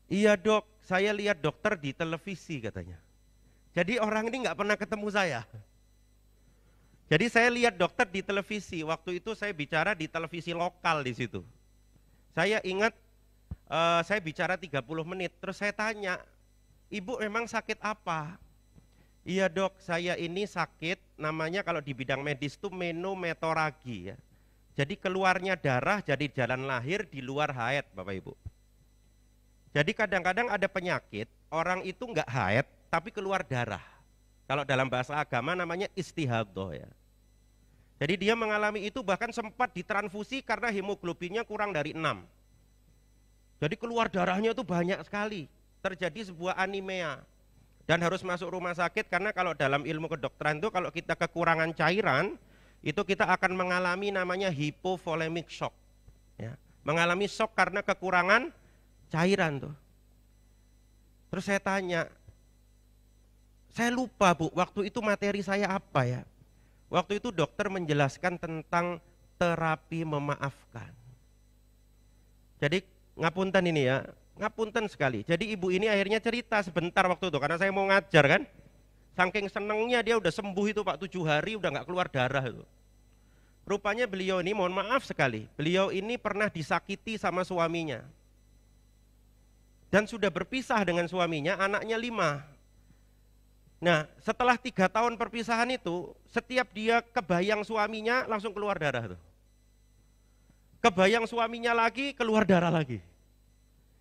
Iya dok, saya lihat dokter di televisi katanya. Jadi orang ini nggak pernah ketemu saya. Jadi saya lihat dokter di televisi. Waktu itu saya bicara di televisi lokal di situ. Saya ingat saya bicara 30 menit. Terus saya tanya, ibu memang sakit apa? Iya dok, saya ini sakit namanya kalau di bidang medis itu menometoragi ya. Jadi keluarnya darah jadi jalan lahir di luar haid Bapak Ibu. Jadi kadang-kadang ada penyakit, orang itu nggak haid tapi keluar darah. Kalau dalam bahasa agama namanya istihadah ya. Jadi dia mengalami itu bahkan sempat ditransfusi karena hemoglobinnya kurang dari 6. Jadi keluar darahnya itu banyak sekali. Terjadi sebuah anemia. Dan harus masuk rumah sakit karena kalau dalam ilmu kedokteran itu kalau kita kekurangan cairan, itu kita akan mengalami namanya hypovolemic shock. Ya. Mengalami shock karena kekurangan cairan tuh. Terus saya tanya, saya lupa Bu, waktu itu materi saya apa ya? Waktu itu dokter menjelaskan tentang terapi memaafkan. Jadi ngapunten ini ya, ngapunten sekali. Jadi ibu ini akhirnya cerita sebentar waktu itu, karena saya mau ngajar kan. Saking senengnya dia udah sembuh itu Pak, 7 hari udah nggak keluar darah itu. Rupanya beliau ini, mohon maaf sekali, beliau ini pernah disakiti sama suaminya. Dan sudah berpisah dengan suaminya, anaknya 5. Nah setelah 3 tahun perpisahan itu, setiap dia kebayang suaminya langsung keluar darah tuh. Kebayang suaminya lagi, keluar darah lagi.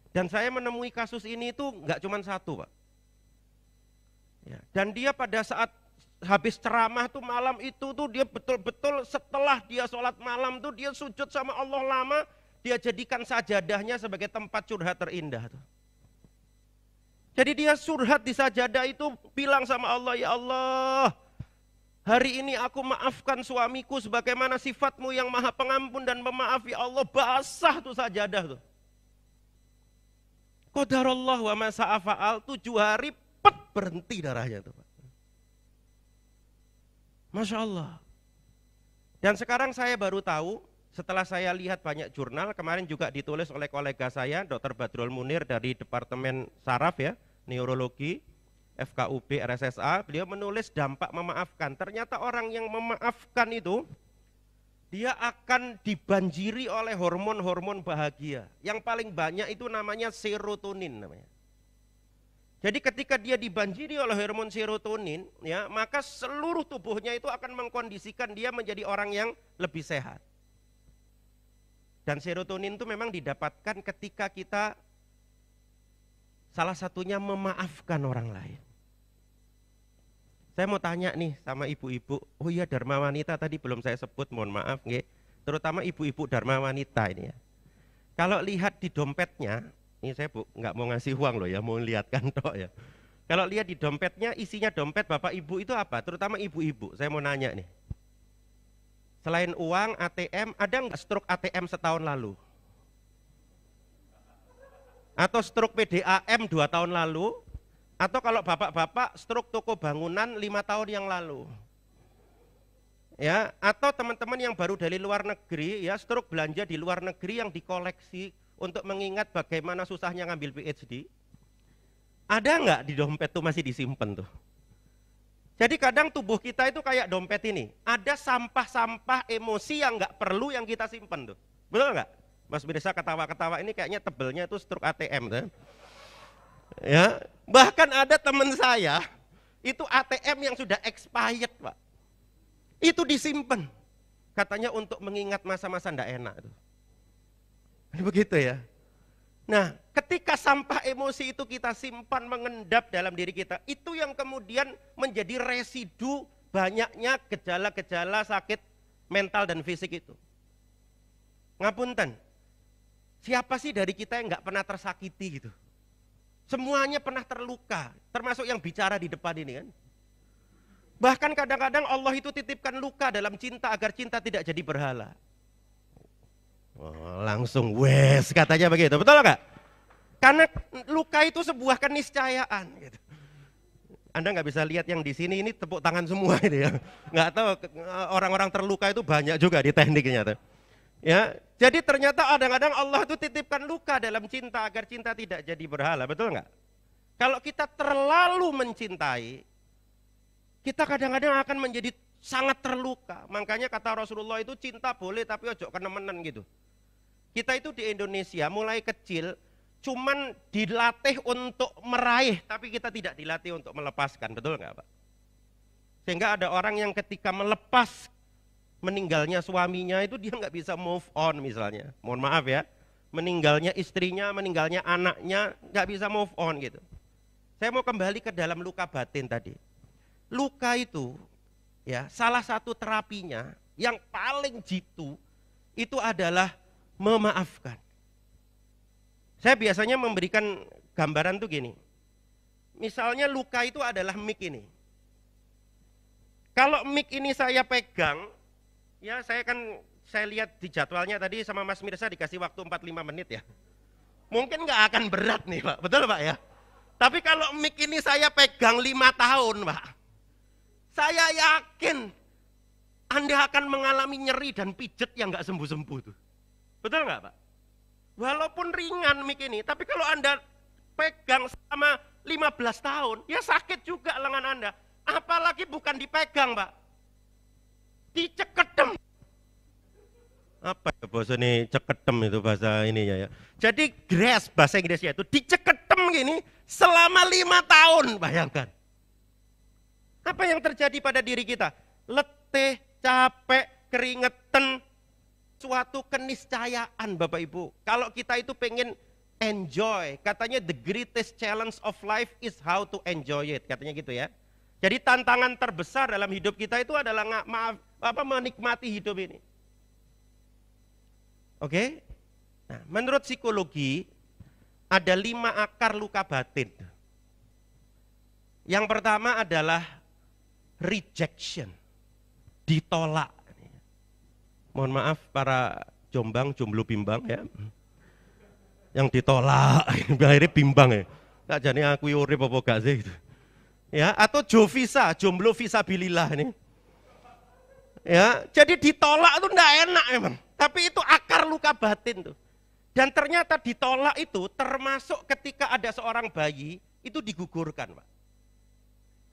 Dan saya menemui kasus ini itu nggak cuma 1 Pak. Ya, dan dia pada saat habis ceramah tuh malam itu tuh dia betul-betul setelah dia sholat malam tuh dia sujud sama Allah lama, dia jadikan sajadahnya sebagai tempat curhat terindah tuh. Jadi dia curhat di sajadah itu bilang sama Allah, ya Allah, hari ini aku maafkan suamiku sebagaimana sifatmu yang maha pengampun dan pemaaf ya Allah. Basah tuh sajadah tuh. Qadarullah wa ma sa'afa'al, 7 hari pet berhenti darahnya tuh Pak. Masya Allah. Dan sekarang saya baru tahu, setelah saya lihat banyak jurnal, kemarin juga ditulis oleh kolega saya, Dr. Badrul Munir dari Departemen Saraf ya, Neurologi. FKUB RSSA, beliau menulis dampak memaafkan. Ternyata orang yang memaafkan itu dia akan dibanjiri oleh hormon-hormon bahagia. Yang paling banyak itu namanya serotonin namanya. Jadi ketika dia dibanjiri oleh hormon serotonin, ya, maka seluruh tubuhnya itu akan mengkondisikan dia menjadi orang yang lebih sehat. Dan serotonin itu memang didapatkan ketika kita salah satunya memaafkan orang lain. Saya mau tanya nih sama ibu-ibu, oh iya Dharma Wanita tadi belum saya sebut, mohon maaf nggih. Terutama ibu-ibu Dharma Wanita ini ya. Kalau lihat di dompetnya, ini saya nggak mau ngasih uang loh ya, mau lihatkan toh ya. Kalau lihat di dompetnya, isinya dompet Bapak Ibu itu apa? Terutama ibu-ibu, saya mau nanya nih. Selain uang, ATM, ada nggak struk ATM setahun lalu? Atau struk PDAM 2 tahun lalu? Atau kalau bapak-bapak struk toko bangunan 5 tahun yang lalu? Ya, atau teman-teman yang baru dari luar negeri, ya struk belanja di luar negeri yang dikoleksi untuk mengingat bagaimana susahnya ngambil PhD. Ada nggak di dompet tuh masih disimpan tuh? Jadi kadang tubuh kita itu kayak dompet ini, ada sampah-sampah emosi yang nggak perlu yang kita simpan tuh, betul nggak? Mas Mirza ketawa-ketawa ini kayaknya tebelnya itu struk ATM tuh. Ya, bahkan ada teman saya itu ATM yang sudah expired Pak, itu disimpan, katanya untuk mengingat masa-masa ndak enak tuh. Begitu ya. Nah, ketika sampah emosi itu kita simpan mengendap dalam diri kita, itu yang kemudian menjadi residu banyaknya gejala-gejala sakit mental dan fisik itu. Ngapunten, siapa sih dari kita yang nggak pernah tersakiti gitu? Semuanya pernah terluka, termasuk yang bicara di depan ini kan. Bahkan kadang-kadang Allah itu titipkan luka dalam cinta agar cinta tidak jadi berhala. Oh, langsung wes katanya begitu, betul nggak? Karena luka itu sebuah keniscayaan. Gitu. Anda nggak bisa lihat yang di sini ini tepuk tangan semua ini ya. Nggak tahu orang-orang terluka itu banyak juga di tekniknya tuh. Ya, jadi ternyata kadang-kadang Allah itu titipkan luka dalam cinta agar cinta tidak jadi berhala, betul nggak? Kalau kita terlalu mencintai, kita kadang-kadang akan menjadi sangat terluka. Makanya kata Rasulullah itu cinta boleh tapi ojo kenemenan gitu. Kita itu di Indonesia mulai kecil cuman dilatih untuk meraih, tapi kita tidak dilatih untuk melepaskan, betul nggak Pak? Sehingga ada orang yang ketika melepas meninggalnya suaminya itu dia nggak bisa move on misalnya. Mohon maaf ya, meninggalnya istrinya, meninggalnya anaknya nggak bisa move on gitu. Saya mau kembali ke dalam luka batin tadi. Luka itu ya salah satu terapinya yang paling jitu itu adalah memaafkan. Saya biasanya memberikan gambaran tuh gini. Misalnya luka itu adalah mic ini. Kalau mic ini saya pegang, ya saya lihat di jadwalnya tadi sama Mas Mirza dikasih waktu 45 menit ya. Mungkin nggak akan berat nih Pak, betul Pak ya? Tapi kalau mic ini saya pegang 5 tahun Pak, saya yakin Anda akan mengalami nyeri dan pijet yang nggak sembuh-sembuh tuh. Betul nggak Pak? Walaupun ringan mic ini, tapi kalau Anda pegang selama 15 tahun, ya sakit juga lengan Anda. Apalagi bukan dipegang Pak, diceketem. Apa ya bahasa ini ceketem itu bahasa ininya ya. Jadi grasp bahasa Inggrisnya itu diceketem gini selama 5 tahun, bayangkan. Apa yang terjadi pada diri kita? Letih, capek, keringetan, suatu keniscayaan Bapak Ibu. Kalau kita itu pengen enjoy, katanya the greatest challenge of life is how to enjoy it, katanya gitu ya. Jadi tantangan terbesar dalam hidup kita itu adalah menikmati hidup ini. Oke? Nah, menurut psikologi ada 5 akar luka batin. Yang pertama adalah rejection, ditolak. Mohon maaf para jombang, jomblo bimbang ya. Yang ditolak, akhirnya bimbang ya. Tak jadi aku urip apa gak sih gitu. Ya, atau jovisa, jomblo visabilillah ini. Ya, jadi ditolak itu enggak enak memang. Tapi itu akar luka batin tuh. Dan ternyata ditolak itu termasuk ketika ada seorang bayi itu digugurkan, Pak.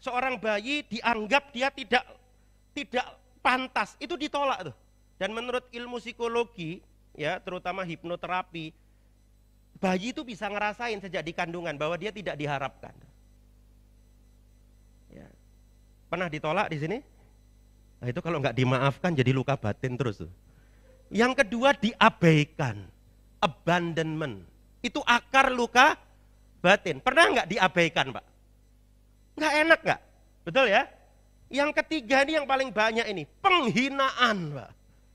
seorang bayi dianggap dia tidak pantas, itu ditolak tuh. Dan menurut ilmu psikologi, ya terutama hipnoterapi, bayi itu bisa ngerasain sejak di kandungan bahwa dia tidak diharapkan. Ya. Pernah ditolak di sini? Nah, itu kalau nggak dimaafkan jadi luka batin terus tuh. Yang kedua diabaikan, abandonment. Itu akar luka batin. Pernah nggak diabaikan, Pak? Nggak enak nggak? Betul ya? Yang ketiga ini yang paling banyak ini, penghinaan, Pak.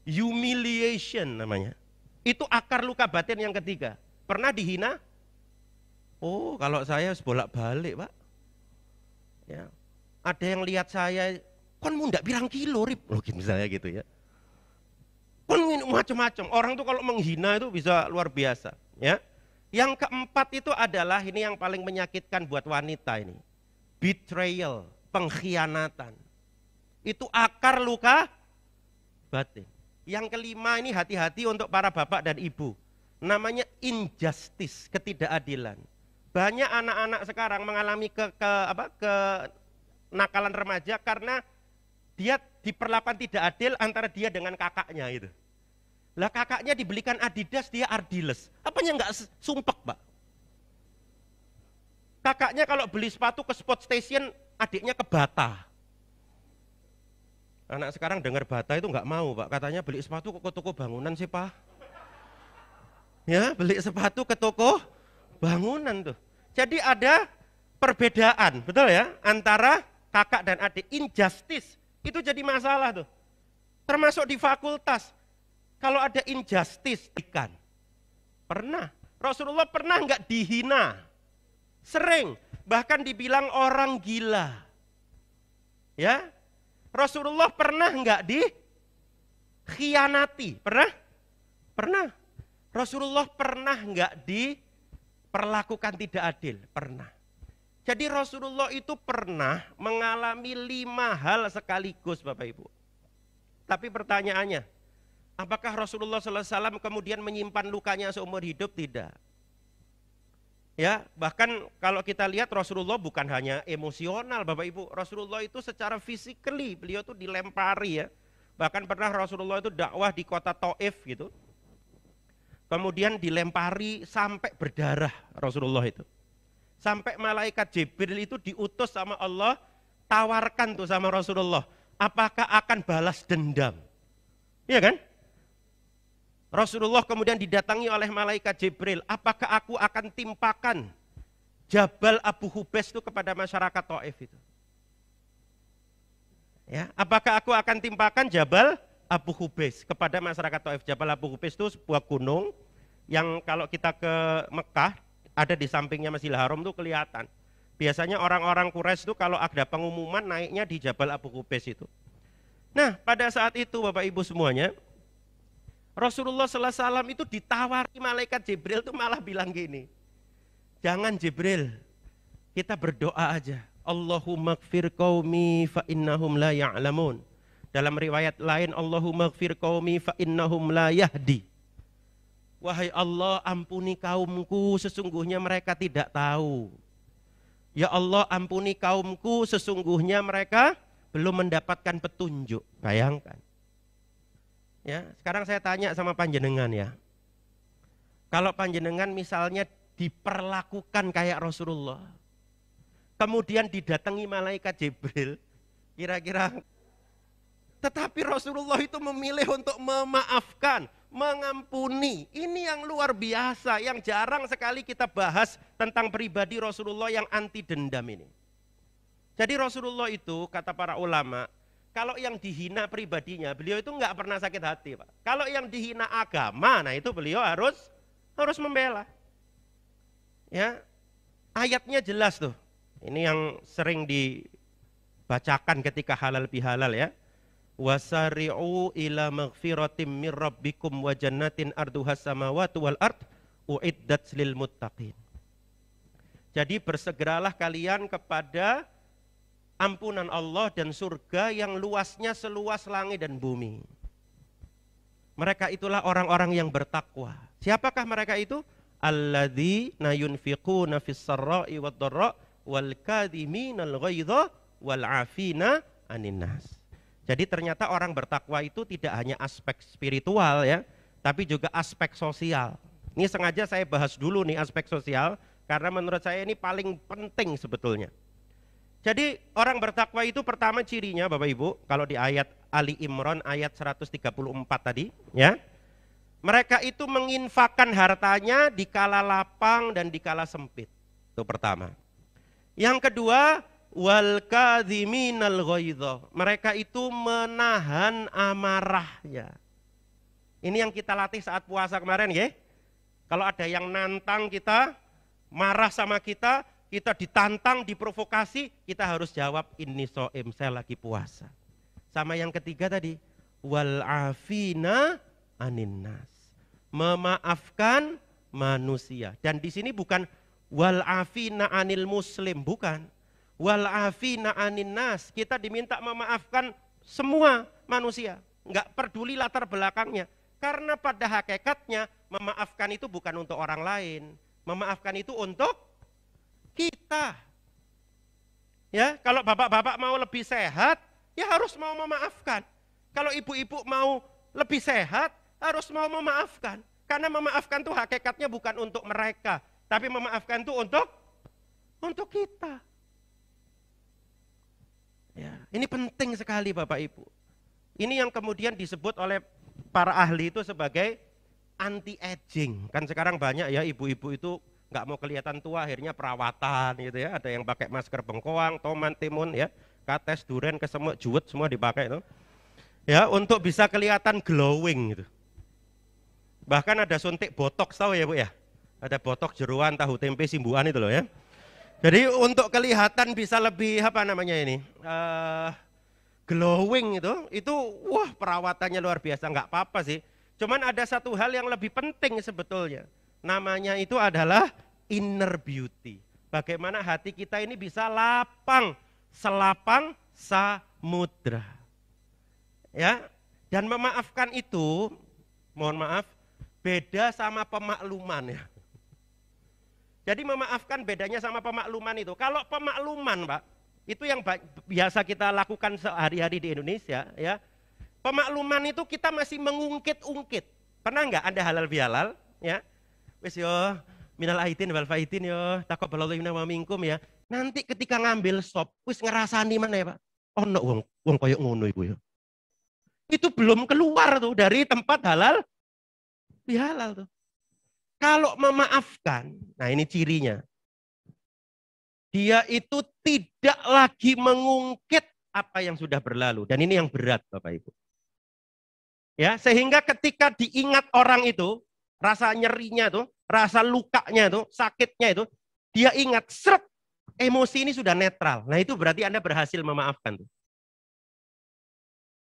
Humiliation namanya. Itu akar luka batin yang ketiga. Pernah dihina? Oh, kalau saya bolak-balik, Pak. Ya. Ada yang lihat saya, kon mundak pirang kilo, Rip. Loh, misalnya gitu ya. Kon macam-macam. Orang tuh kalau menghina itu bisa luar biasa, ya. Yang keempat itu adalah ini yang paling menyakitkan buat wanita ini. Betrayal, pengkhianatan. Itu akar luka batin. Yang kelima ini hati-hati untuk para bapak dan ibu. Namanya injustice, ketidakadilan. Banyak anak-anak sekarang mengalami kenakalan remaja karena dia diperlakukan tidak adil antara dia dengan kakaknya itu. Lah kakaknya dibelikan Adidas, dia Ardiles. Apanya enggak sumpek, Pak? Kakaknya kalau beli sepatu ke Sport Station, adiknya ke Bata. Anak sekarang dengar Bata itu enggak mau, Pak. Katanya beli sepatu ke toko bangunan sih, Pak. Ya, beli sepatu ke toko bangunan tuh. Jadi ada perbedaan, betul ya, antara kakak dan adik. Injustice itu jadi masalah tuh. Termasuk di fakultas. Kalau ada injustice, ikan. Pernah. Rasulullah pernah nggak dihina? Sering. Bahkan dibilang orang gila. Ya. Rasulullah pernah nggak dikhianati? Pernah? Pernah. Rasulullah pernah nggak diperlakukan tidak adil? Pernah. Jadi Rasulullah itu pernah mengalami 5 hal sekaligus, Bapak Ibu. Tapi pertanyaannya, apakah Rasulullah SAW kemudian menyimpan lukanya seumur hidup? Tidak. Ya, bahkan kalau kita lihat Rasulullah bukan hanya emosional, Bapak Ibu. Rasulullah itu secara physically, beliau itu dilempari ya. Bahkan pernah Rasulullah itu dakwah di kota Taif gitu. Kemudian dilempari sampai berdarah Rasulullah itu. Sampai malaikat Jibril itu diutus sama Allah, tawarkan tuh sama Rasulullah, apakah akan balas dendam? Iya kan? Rasulullah kemudian didatangi oleh malaikat Jibril, apakah aku akan timpakan Jabal Abu Hubais itu kepada masyarakat Taif itu? Ya, apakah aku akan timpakan Jabal Abu Hubais kepada masyarakat Taif? Jabal Abu Hubais itu sebuah gunung yang kalau kita ke Mekah, ada di sampingnya Masjidil Haram tuh kelihatan. Biasanya orang-orang Quraisy itu kalau ada pengumuman naiknya di Jabal Abu Hubais itu. Nah, pada saat itu Bapak Ibu semuanya, Rasulullah SAW itu ditawari malaikat Jibril itu malah bilang gini, jangan Jibril, kita berdoa aja. Allahumma gfir qaumi fa innahum la ya'lamun. Dalam riwayat lain, Allahumma gfir qaumi fa innahum la yahdi. Wahai Allah, ampuni kaumku, sesungguhnya mereka tidak tahu. Ya Allah, ampuni kaumku, sesungguhnya mereka belum mendapatkan petunjuk. Bayangkan. Ya, sekarang saya tanya sama panjenengan ya. Kalau panjenengan misalnya diperlakukan kayak Rasulullah, kemudian didatangi malaikat Jibril, kira-kira, tetapi Rasulullah itu memilih untuk memaafkan, mengampuni. Ini yang luar biasa, yang jarang sekali kita bahas tentang pribadi Rasulullah yang anti dendam ini. Jadi Rasulullah itu, kata para ulama, kalau yang dihina pribadinya, beliau itu nggak pernah sakit hati, Pak. Kalau yang dihina agama, nah itu beliau harus membela. Ya, ayatnya jelas tuh. Ini yang sering dibacakan ketika halal bihalal ya. Wasari'u ila maghfiratim mir rabbikum wa jannatin arduhas samawati wal ard uiddat lil muttaqin. Jadi bersegeralah kalian kepada ampunan Allah dan surga yang luasnya seluas langit dan bumi. Mereka itulah orang-orang yang bertakwa. Siapakah mereka itu? Alladzina yunfiquna fis sarra'i wad dharra wal kadhiminal ghaidha wal 'afina 'anin nas. Jadi ternyata orang bertakwa itu tidak hanya aspek spiritual ya, tapi juga aspek sosial. Ini sengaja saya bahas dulu nih aspek sosial karena menurut saya ini paling penting sebetulnya. Jadi orang bertakwa itu pertama cirinya Bapak Ibu, kalau di ayat Ali Imran ayat 134 tadi ya. Mereka itu menginfakkan hartanya di kala lapang dan di kala sempit. Itu pertama. Yang kedua, wal kadhiminal ghaidha. Mereka itu menahan amarahnya. Ini yang kita latih saat puasa kemarin ya. Kalau ada yang nantang kita, marah sama kita ditantang, diprovokasi, kita harus jawab inni shaim, saya lagi puasa. Sama yang ketiga tadi, wal afina anin nas. Memaafkan manusia. Dan di sini bukan wal afina anil muslim, bukan. Wal afina anin nas. Kita diminta memaafkan semua manusia, enggak peduli latar belakangnya. Karena pada hakikatnya memaafkan itu bukan untuk orang lain. Memaafkan itu untuk kita. Ya, kalau bapak-bapak mau lebih sehat, ya harus mau memaafkan. Kalau ibu-ibu mau lebih sehat, harus mau memaafkan. Karena memaafkan itu hakikatnya bukan untuk mereka, tapi memaafkan itu untuk kita. Ya, ini penting sekali Bapak Ibu. Ini yang kemudian disebut oleh para ahli itu sebagai anti-aging. Kan sekarang banyak ya ibu-ibu itu nggak mau kelihatan tua, akhirnya perawatan gitu ya. Ada yang pakai masker bengkoang, toman, timun ya, kates, duren, kesemut, juwet semua dipakai itu. Ya, untuk bisa kelihatan glowing gitu. Bahkan ada suntik botox tahu ya Bu ya. Ada botox jeruan, tahu tempe, simbuan itu loh ya. Jadi untuk kelihatan bisa lebih apa namanya ini glowing itu wah perawatannya luar biasa, nggak apa-apa sih. Cuman ada satu hal yang lebih penting sebetulnya. Namanya itu adalah inner beauty. Bagaimana hati kita ini bisa lapang, selapang samudra. Ya, dan memaafkan itu, mohon maaf, beda sama pemakluman ya. Jadi memaafkan bedanya sama pemakluman itu. Kalau pemakluman Pak, itu yang biasa kita lakukan sehari-hari di Indonesia ya. Pemakluman itu kita masih mengungkit-ungkit. Pernah nggak Anda halal bihalal ya? Wis yo minal aidin wal faidin yo taqabbalallahu minna wa minkum ya. Nanti ketika ngambil sop wis ngerasani mana ya Pak? Ono wong koyo ngono iku ya. Itu belum keluar tuh dari tempat halal bihalal tuh. Kalau memaafkan, nah ini cirinya. Dia itu tidak lagi mengungkit apa yang sudah berlalu. Dan ini yang berat Bapak Ibu. Ya, sehingga ketika diingat orang itu, rasa nyerinya tuh, rasa lukanya tuh, sakitnya itu, dia ingat, seret, emosi ini sudah netral. Nah itu berarti Anda berhasil memaafkan tuh.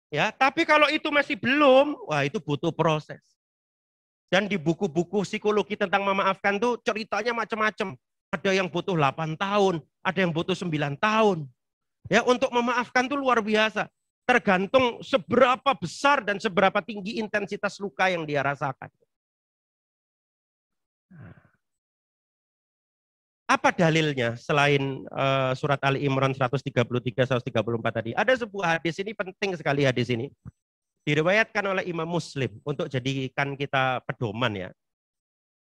Ya, tapi kalau itu masih belum, wah itu butuh proses. Dan di buku-buku psikologi tentang memaafkan tuh ceritanya macam-macam. Ada yang butuh 8 tahun, ada yang butuh 9 tahun. Ya, untuk memaafkan tuh luar biasa. Tergantung seberapa besar dan seberapa tinggi intensitas luka yang dia rasakan. Apa dalilnya selain surat Ali Imran 133-134 tadi? Ada sebuah hadis, ini penting sekali hadis ini. Diriwayatkan oleh Imam Muslim untuk jadikan kita pedoman ya.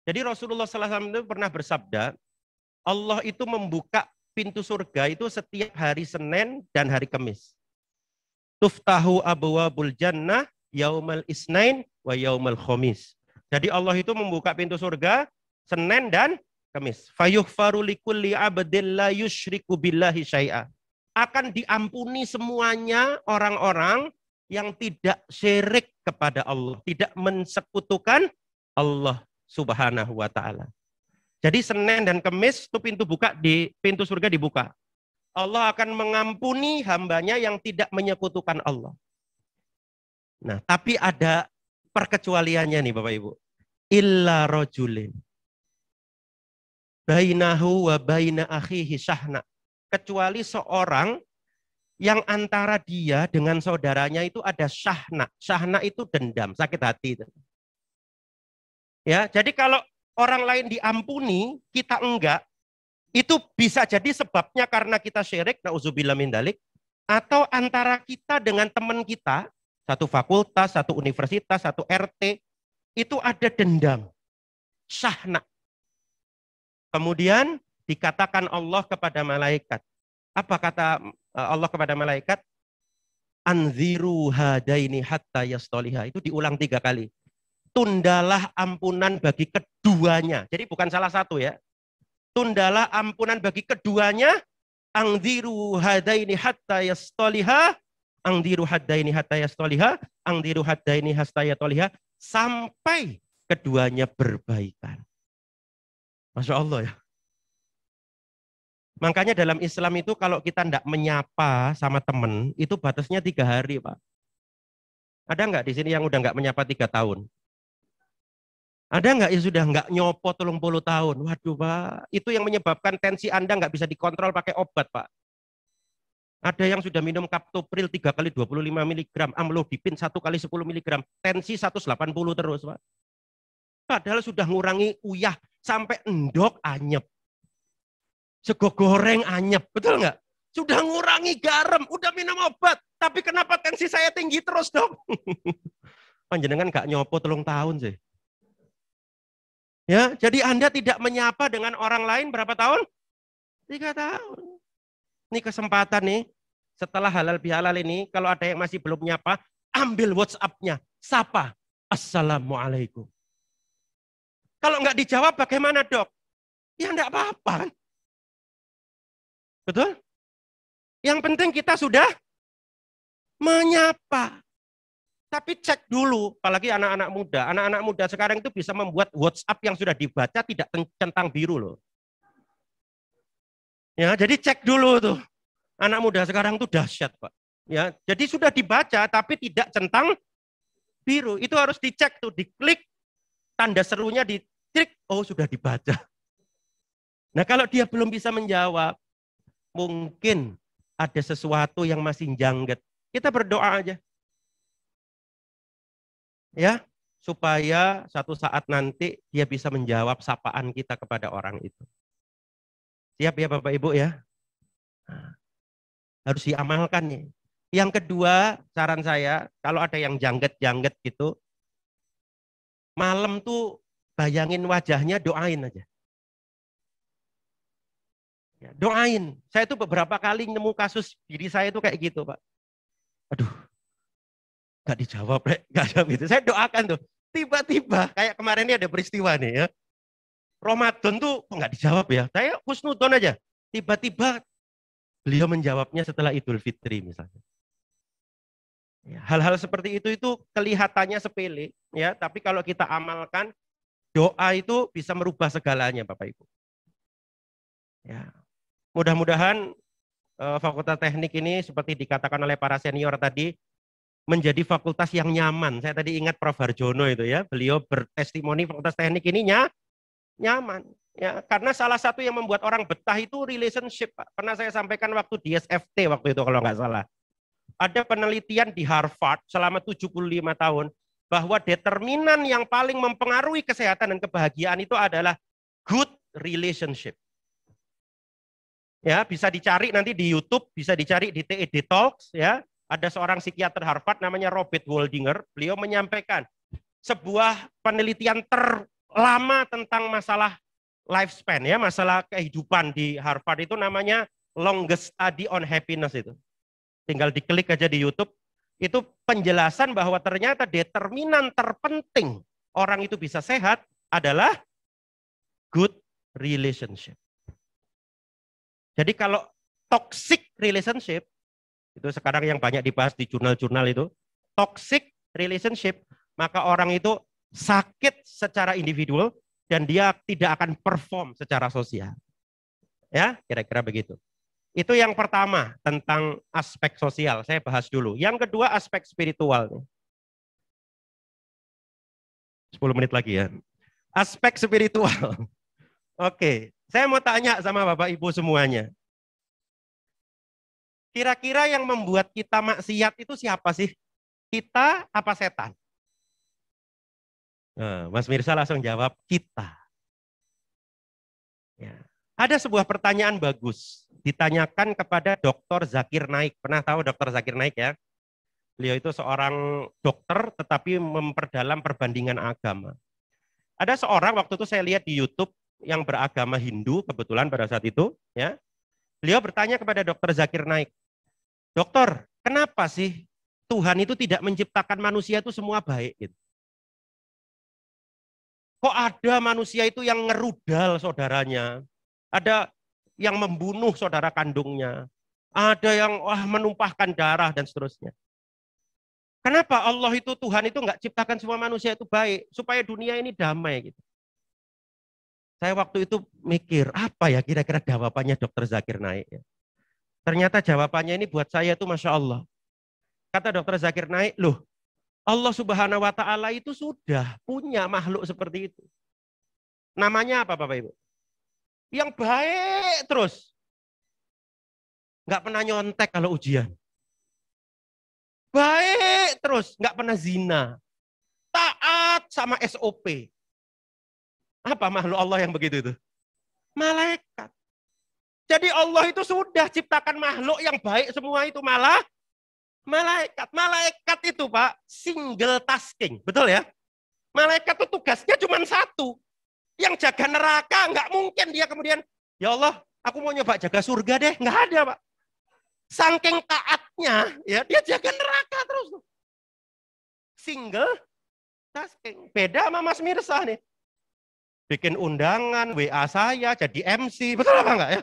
Jadi Rasulullah SAW itu pernah bersabda, Allah itu membuka pintu surga itu setiap hari Senin dan hari Kamis. Tuftahu abwabul jannah yaumal isnain wa yaumal khamis. Jadi Allah itu membuka pintu surga Senin dan Kamis. Fayughfaru likulli abdin la yusyriku billahi syai'a. Akan diampuni semuanya orang-orang yang tidak syirik kepada Allah, tidak mensekutukan Allah Subhanahu wa taala. Jadi Senin dan Kamis itu pintu surga dibuka. Allah akan mengampuni hambanya yang tidak menyekutukan Allah. Nah, tapi ada perkecualiannya nih Bapak Ibu. Illa rajulin bainahu wa baina akhihi syahna. Kecuali seorang yang antara dia dengan saudaranya itu ada syahna. Syahna itu dendam, sakit hati itu. Ya, jadi kalau orang lain diampuni, kita enggak, Itu bisa jadi sebabnya karena kita syirik, na'udzubillah min dzalik, atau antara kita dengan teman kita, satu fakultas, satu universitas, satu RT, itu ada dendam, syahna. Kemudian dikatakan Allah kepada malaikat. Apa kata Allah kepada malaikat? Anziru hadaini hatta yastoliha. Itu diulang 3 kali. Tundalah ampunan bagi keduanya. Jadi bukan salah satu ya. Tundalah ampunan bagi keduanya. Angdiru hadaini hatta yastoliha. Angdiru hadaini hatta yastoliha. Angdiru hadaini hatta yastoliha. Sampai keduanya berbaikan. Masya Allah ya. Makanya dalam Islam itu kalau kita tidak menyapa sama teman, itu batasnya 3 hari, Pak. Ada nggak di sini yang udah nggak menyapa 3 tahun? Ada nggak yang sudah nggak nyopo 30 tahun? Waduh, Pak, itu yang menyebabkan tensi Anda nggak bisa dikontrol pakai obat, Pak. Ada yang sudah minum Captopril 3 kali 25 mg, amlodipin 1 kali 10 mg, tensi 180 terus, Pak. Padahal sudah ngurangi uyah sampai endok anyep. Sego goreng anyep, betul nggak? Sudah ngurangi garam, udah minum obat, tapi kenapa tensi saya tinggi terus, Dok? Panjenengan nggak nyopo 3 tahun sih. Ya, jadi Anda tidak menyapa dengan orang lain berapa tahun? 3 tahun. Ini kesempatan nih, setelah halal bihalal ini, kalau ada yang masih belum nyapa, ambil WhatsApp-nya, sapa, Assalamualaikum. Kalau nggak dijawab bagaimana, Dok? Ya enggak apa-apa kan? Betul? Yang penting kita sudah menyapa. Tapi cek dulu, apalagi anak-anak muda. Anak-anak muda sekarang itu bisa membuat WhatsApp yang sudah dibaca tidak centang biru loh. Ya, jadi cek dulu tuh. Anak muda sekarang tuh dahsyat, Pak. Ya, jadi sudah dibaca tapi tidak centang biru. Itu harus dicek tuh, diklik tanda serunya, diklik, oh sudah dibaca. Nah, kalau dia belum bisa menjawab, mungkin ada sesuatu yang masih jangget. Kita berdoa aja. Ya, supaya suatu saat nanti dia bisa menjawab sapaan kita kepada orang itu. Siap ya Bapak Ibu ya? Nah, harus diamalkan nih. Yang kedua, saran saya, kalau ada yang jangget-jangget gitu, malam tuh bayangin wajahnya, doain aja. Ya, doain. Saya tuh beberapa kali nemu kasus diri saya tuh kayak gitu, Pak. Aduh, nggak dijawab, nggak jawab gitu. Saya doakan tuh. Tiba-tiba kayak kemarin ini ada peristiwa nih ya. Ramadan tuh kok nggak dijawab ya. Saya husnudon aja. Tiba-tiba beliau menjawabnya setelah Idul Fitri misalnya. Ya, hal-hal seperti itu kelihatannya sepele ya, tapi kalau kita amalkan, doa itu bisa merubah segalanya, Bapak Ibu. Ya. Mudah-mudahan Fakultas Teknik ini seperti dikatakan oleh para senior tadi, menjadi fakultas yang nyaman. Saya tadi ingat Prof. Harjono itu ya, beliau bertestimoni Fakultas Teknik ini nyaman. Ya, karena salah satu yang membuat orang betah itu relationship, Pak. Pernah saya sampaikan waktu di SFT waktu itu kalau nggak salah. Ada penelitian di Harvard selama 75 tahun bahwa determinan yang paling mempengaruhi kesehatan dan kebahagiaan itu adalah good relationship. Ya, bisa dicari nanti di YouTube, bisa dicari di TED Talks ya. Ada seorang psikiater Harvard namanya Robert Waldinger, beliau menyampaikan sebuah penelitian terlama tentang masalah lifespan ya, masalah kehidupan di Harvard itu namanya Longest Study on Happiness itu. Tinggal diklik aja di YouTube, itu penjelasan bahwa ternyata determinan terpenting orang itu bisa sehat adalah good relationship. Jadi kalau toxic relationship, itu sekarang yang banyak dibahas di jurnal-jurnal itu, toxic relationship, maka orang itu sakit secara individual dan dia tidak akan perform secara sosial. Ya, kira-kira begitu. Itu yang pertama tentang aspek sosial, saya bahas dulu. Yang kedua aspek spiritual. 10 menit lagi ya. Aspek spiritual. Oke, saya mau tanya sama Bapak Ibu semuanya. Kira-kira yang membuat kita maksiat itu siapa sih? Kita apa setan? Nah, Mas Mirsa langsung jawab, kita. Ya. Ada sebuah pertanyaan bagus, ditanyakan kepada Dr. Zakir Naik. Pernah tahu Dr. Zakir Naik ya? Beliau itu seorang dokter tetapi memperdalam perbandingan agama. Ada seorang waktu itu saya lihat di YouTube yang beragama Hindu kebetulan pada saat itu, ya. Beliau bertanya kepada Dr. Zakir Naik, "Dokter, kenapa sih Tuhan itu tidak menciptakan manusia itu semua baik gitu? Kok ada manusia itu yang ngerudal saudaranya, ada yang membunuh saudara kandungnya, ada yang menumpahkan darah dan seterusnya. Kenapa Allah itu, Tuhan itu nggak ciptakan semua manusia itu baik, supaya dunia ini damai gitu?" Saya waktu itu mikir, apa ya kira-kira jawabannya Dr. Zakir Naik ya. Ternyata jawabannya ini buat saya itu Masya Allah. Kata Dr. Zakir Naik, loh Allah Subhanahu wa Ta'ala itu sudah punya makhluk seperti itu. Namanya apa Bapak Ibu? Yang baik terus. Nggak pernah nyontek kalau ujian. Baik terus, nggak pernah zina. Taat sama SOP. Apa makhluk Allah yang begitu itu? Malaikat. Jadi Allah itu sudah ciptakan makhluk yang baik semua itu, malah malaikat. Malaikat itu Pak, single tasking. Betul ya? Malaikat itu tugasnya cuma satu. Yang jaga neraka, nggak mungkin dia kemudian, ya Allah, aku mau nyoba jaga surga deh. Nggak ada Pak. Saking taatnya, ya dia jaga neraka terus. Single tasking. Beda sama Mas Mirsa nih. Bikin undangan, WA saya, jadi MC. Betul apa enggak ya?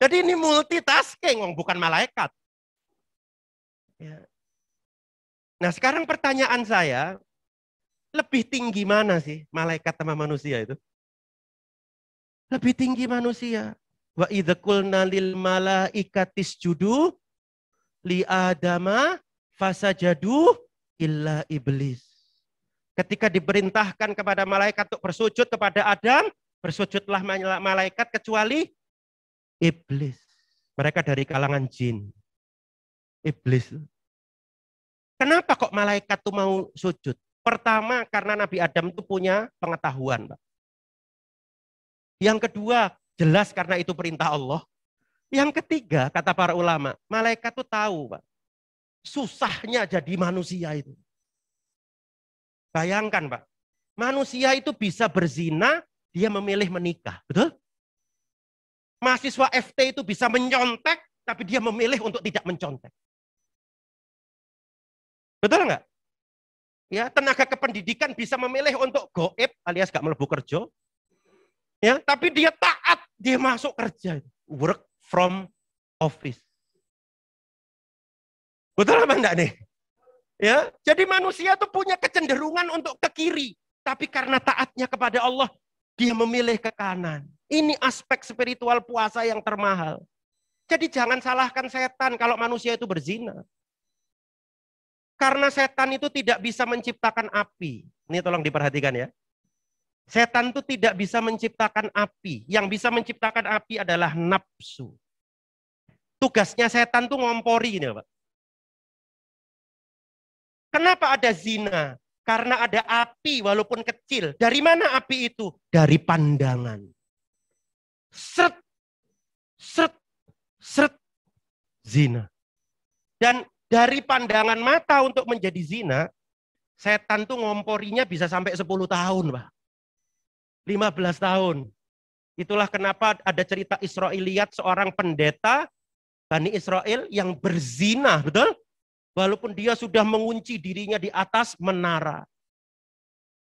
Jadi ini multitasking, bukan malaikat. Ya. Nah sekarang pertanyaan saya, lebih tinggi mana sih malaikat sama manusia itu? Lebih tinggi manusia. Wa idza qulna lil malaikatis judu li adama fasajadu illa iblis. Ketika diperintahkan kepada malaikat untuk bersujud kepada Adam, bersujudlah malaikat kecuali iblis. Mereka dari kalangan jin. Iblis. Kenapa kok malaikat itu mau sujud? Pertama, karena Nabi Adam itu punya pengetahuan, Pak. Yang kedua, jelas karena itu perintah Allah. Yang ketiga, kata para ulama, malaikat itu tahu, Pak, susahnya jadi manusia itu. Bayangkan, Pak, manusia itu bisa berzina, dia memilih menikah, betul? Mahasiswa FT itu bisa menyontek, tapi dia memilih untuk tidak mencontek. Betul nggak? Ya, tenaga kependidikan bisa memilih untuk goib alias gak melebu kerja. Ya, tapi dia taat, dia masuk kerja, work from office. Betul apa enggak nih? Ya, jadi manusia itu punya kecenderungan untuk ke kiri, tapi karena taatnya kepada Allah, dia memilih ke kanan. Ini aspek spiritual puasa yang termahal. Jadi jangan salahkan setan kalau manusia itu berzina. Karena setan itu tidak bisa menciptakan api. Ini tolong diperhatikan ya. Setan itu tidak bisa menciptakan api. Yang bisa menciptakan api adalah nafsu. Tugasnya setan itu ngompori ini, Pak. Kenapa ada zina? Karena ada api walaupun kecil. Dari mana api itu? Dari pandangan. Sret, sret, sret, zina. Dan dari pandangan mata untuk menjadi zina, setan tuh ngomporinya bisa sampai 10 tahun, Pak. 15 tahun. Itulah kenapa ada cerita Israiliyat seorang pendeta Bani Israel yang berzina, betul? Walaupun dia sudah mengunci dirinya di atas menara.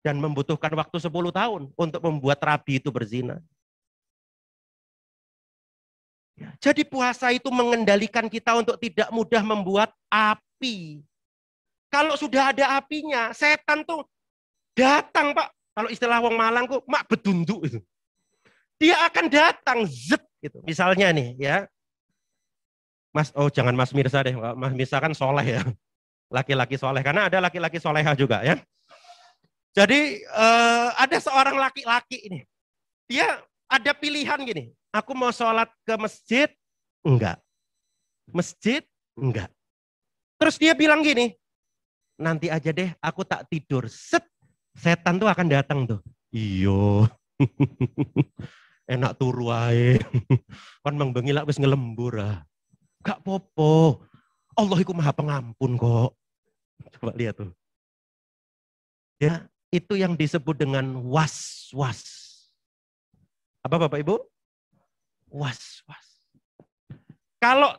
Dan membutuhkan waktu 10 tahun untuk membuat rabi itu berzina. Ya, jadi puasa itu mengendalikan kita untuk tidak mudah membuat api. Kalau sudah ada apinya, setan tuh datang, Pak. Kalau istilah wong Malang kok mak bedunduk itu. Dia akan datang zet gitu. Misalnya nih ya. Mas, oh jangan Mas Mirsa deh. Mas Mirsa kan soleh ya. Laki-laki soleh. Karena ada laki-laki soleha juga ya. Jadi ada seorang laki-laki ini. Dia ada pilihan gini. Aku mau sholat ke masjid? Enggak. Masjid? Enggak. Terus dia bilang gini. Nanti aja deh aku tak tidur. Set. Setan tuh akan datang tuh. Iyo. enak turu ae. Kon mangbengi lak wis ngelembur ah. Gak popo. Allah iku Maha Pengampun kok. Coba lihat tuh. Ya, itu yang disebut dengan was-was. Apa Bapak Ibu? Was-was. Kalau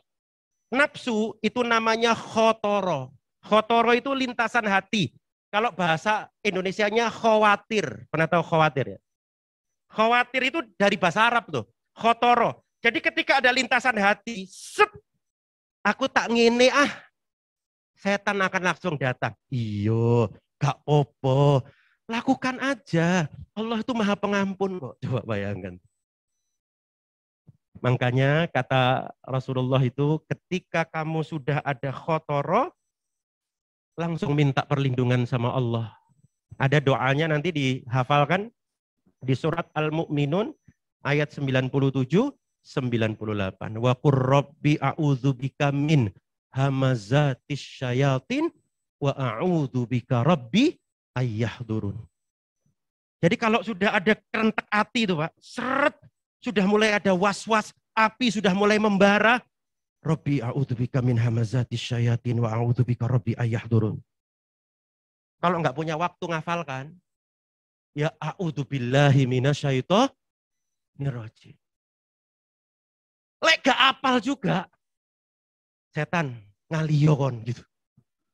nafsu itu namanya khotoro. Khotoro itu lintasan hati. Kalau bahasa Indonesianya khawatir. Pernah tahu khawatir ya? Khawatir itu dari bahasa Arab tuh. Khotoro. Jadi ketika ada lintasan hati, set, aku tak ngene ah. Setan akan langsung datang. Iyo, gak popo. Lakukan aja. Allah itu Maha Pengampun kok. Coba bayangkan. Makanya kata Rasulullah itu ketika kamu sudah ada khotoro, langsung minta perlindungan sama Allah. Ada doanya nanti dihafalkan di surat Al-Mu'minun ayat 97-98. Wa qur rabbi a'udzubika min hamazatis syayatin wa a'udzubika rabbi ayyahdurun. Jadi kalau sudah ada kerentek hati itu Pak, seret, sudah mulai ada was-was, api sudah mulai membara. Rabbi a'udzubika min hamazatis syayatin wa a'udzubika rabbi ayyahdurun. Kalau nggak punya waktu ngafalkan, ya a'udzubillahi minasyaitonir rajim. Lek gak apal juga, setan ngaliyo kon gitu.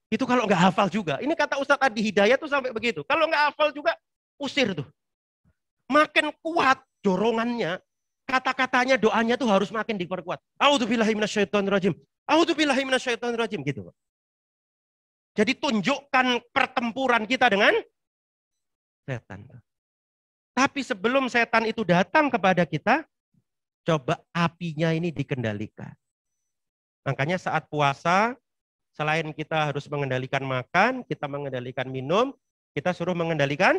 Itu kalau nggak hafal juga. Ini kata Ustadz Adi Hidayat tuh sampai begitu. Kalau nggak hafal juga, usir tuh. Makin kuat dorongannya, kata-katanya, doanya tuh harus makin diperkuat. A'udzubillahi minasyaitonirrajim. A'udzubillahi minasyaitonirrajim gitu. Jadi tunjukkan pertempuran kita dengan setan. Tapi sebelum setan itu datang kepada kita, coba apinya ini dikendalikan. Makanya saat puasa, selain kita harus mengendalikan makan, kita mengendalikan minum, kita suruh mengendalikan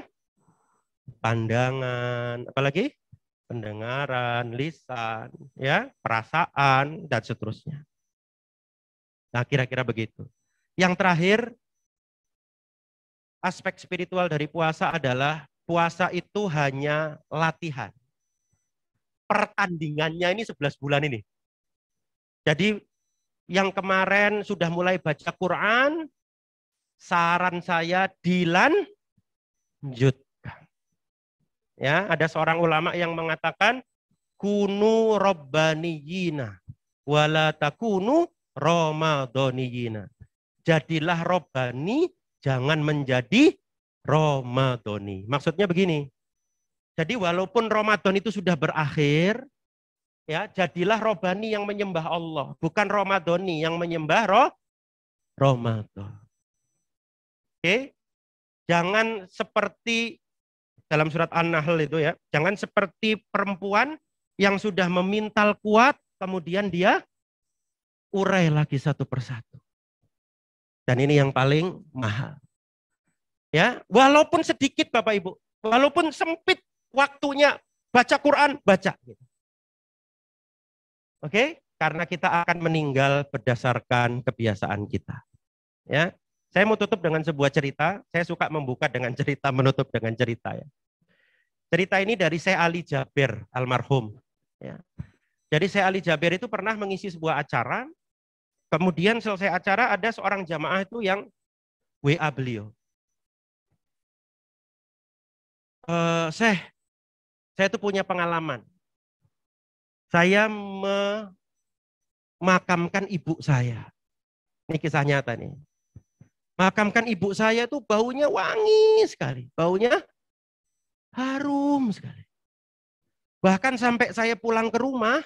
pandangan, apalagi pendengaran, lisan, ya, perasaan, dan seterusnya. Nah, kira-kira begitu. Yang terakhir, aspek spiritual dari puasa adalah puasa itu hanya latihan. Pertandingannya ini 11 bulan ini. Jadi yang kemarin sudah mulai baca Quran, saran saya dilanjutkan. Ya, ada seorang ulama yang mengatakan kunu robbaniyina wala takunu ramadhaniyina. Jadilah robbani, jangan menjadi ramadhani. Maksudnya begini. Jadi walaupun Ramadan itu sudah berakhir, ya, jadilah robbani yang menyembah Allah, bukan ramadhani yang menyembah Ramadan. Oke? Jangan seperti dalam surat An-Nahl itu ya, jangan seperti perempuan yang sudah memintal kuat, kemudian dia urai lagi satu persatu. Dan ini yang paling mahal. Ya, walaupun sedikit Bapak Ibu, walaupun sempit waktunya, baca Quran, baca. Oke? Karena kita akan meninggal berdasarkan kebiasaan kita. Ya. Saya mau tutup dengan sebuah cerita. Saya suka membuka dengan cerita, menutup dengan cerita ya. Cerita ini dari Syekh Ali Jabir almarhum. Ya. Jadi Syekh Ali Jabir itu pernah mengisi sebuah acara. Kemudian selesai acara ada seorang jamaah itu yang WA beliau. Syekh, saya itu punya pengalaman. Saya memakamkan ibu saya. Ini kisah nyata nih. Makamkan ibu saya itu baunya wangi sekali. Baunya harum sekali. Bahkan sampai saya pulang ke rumah,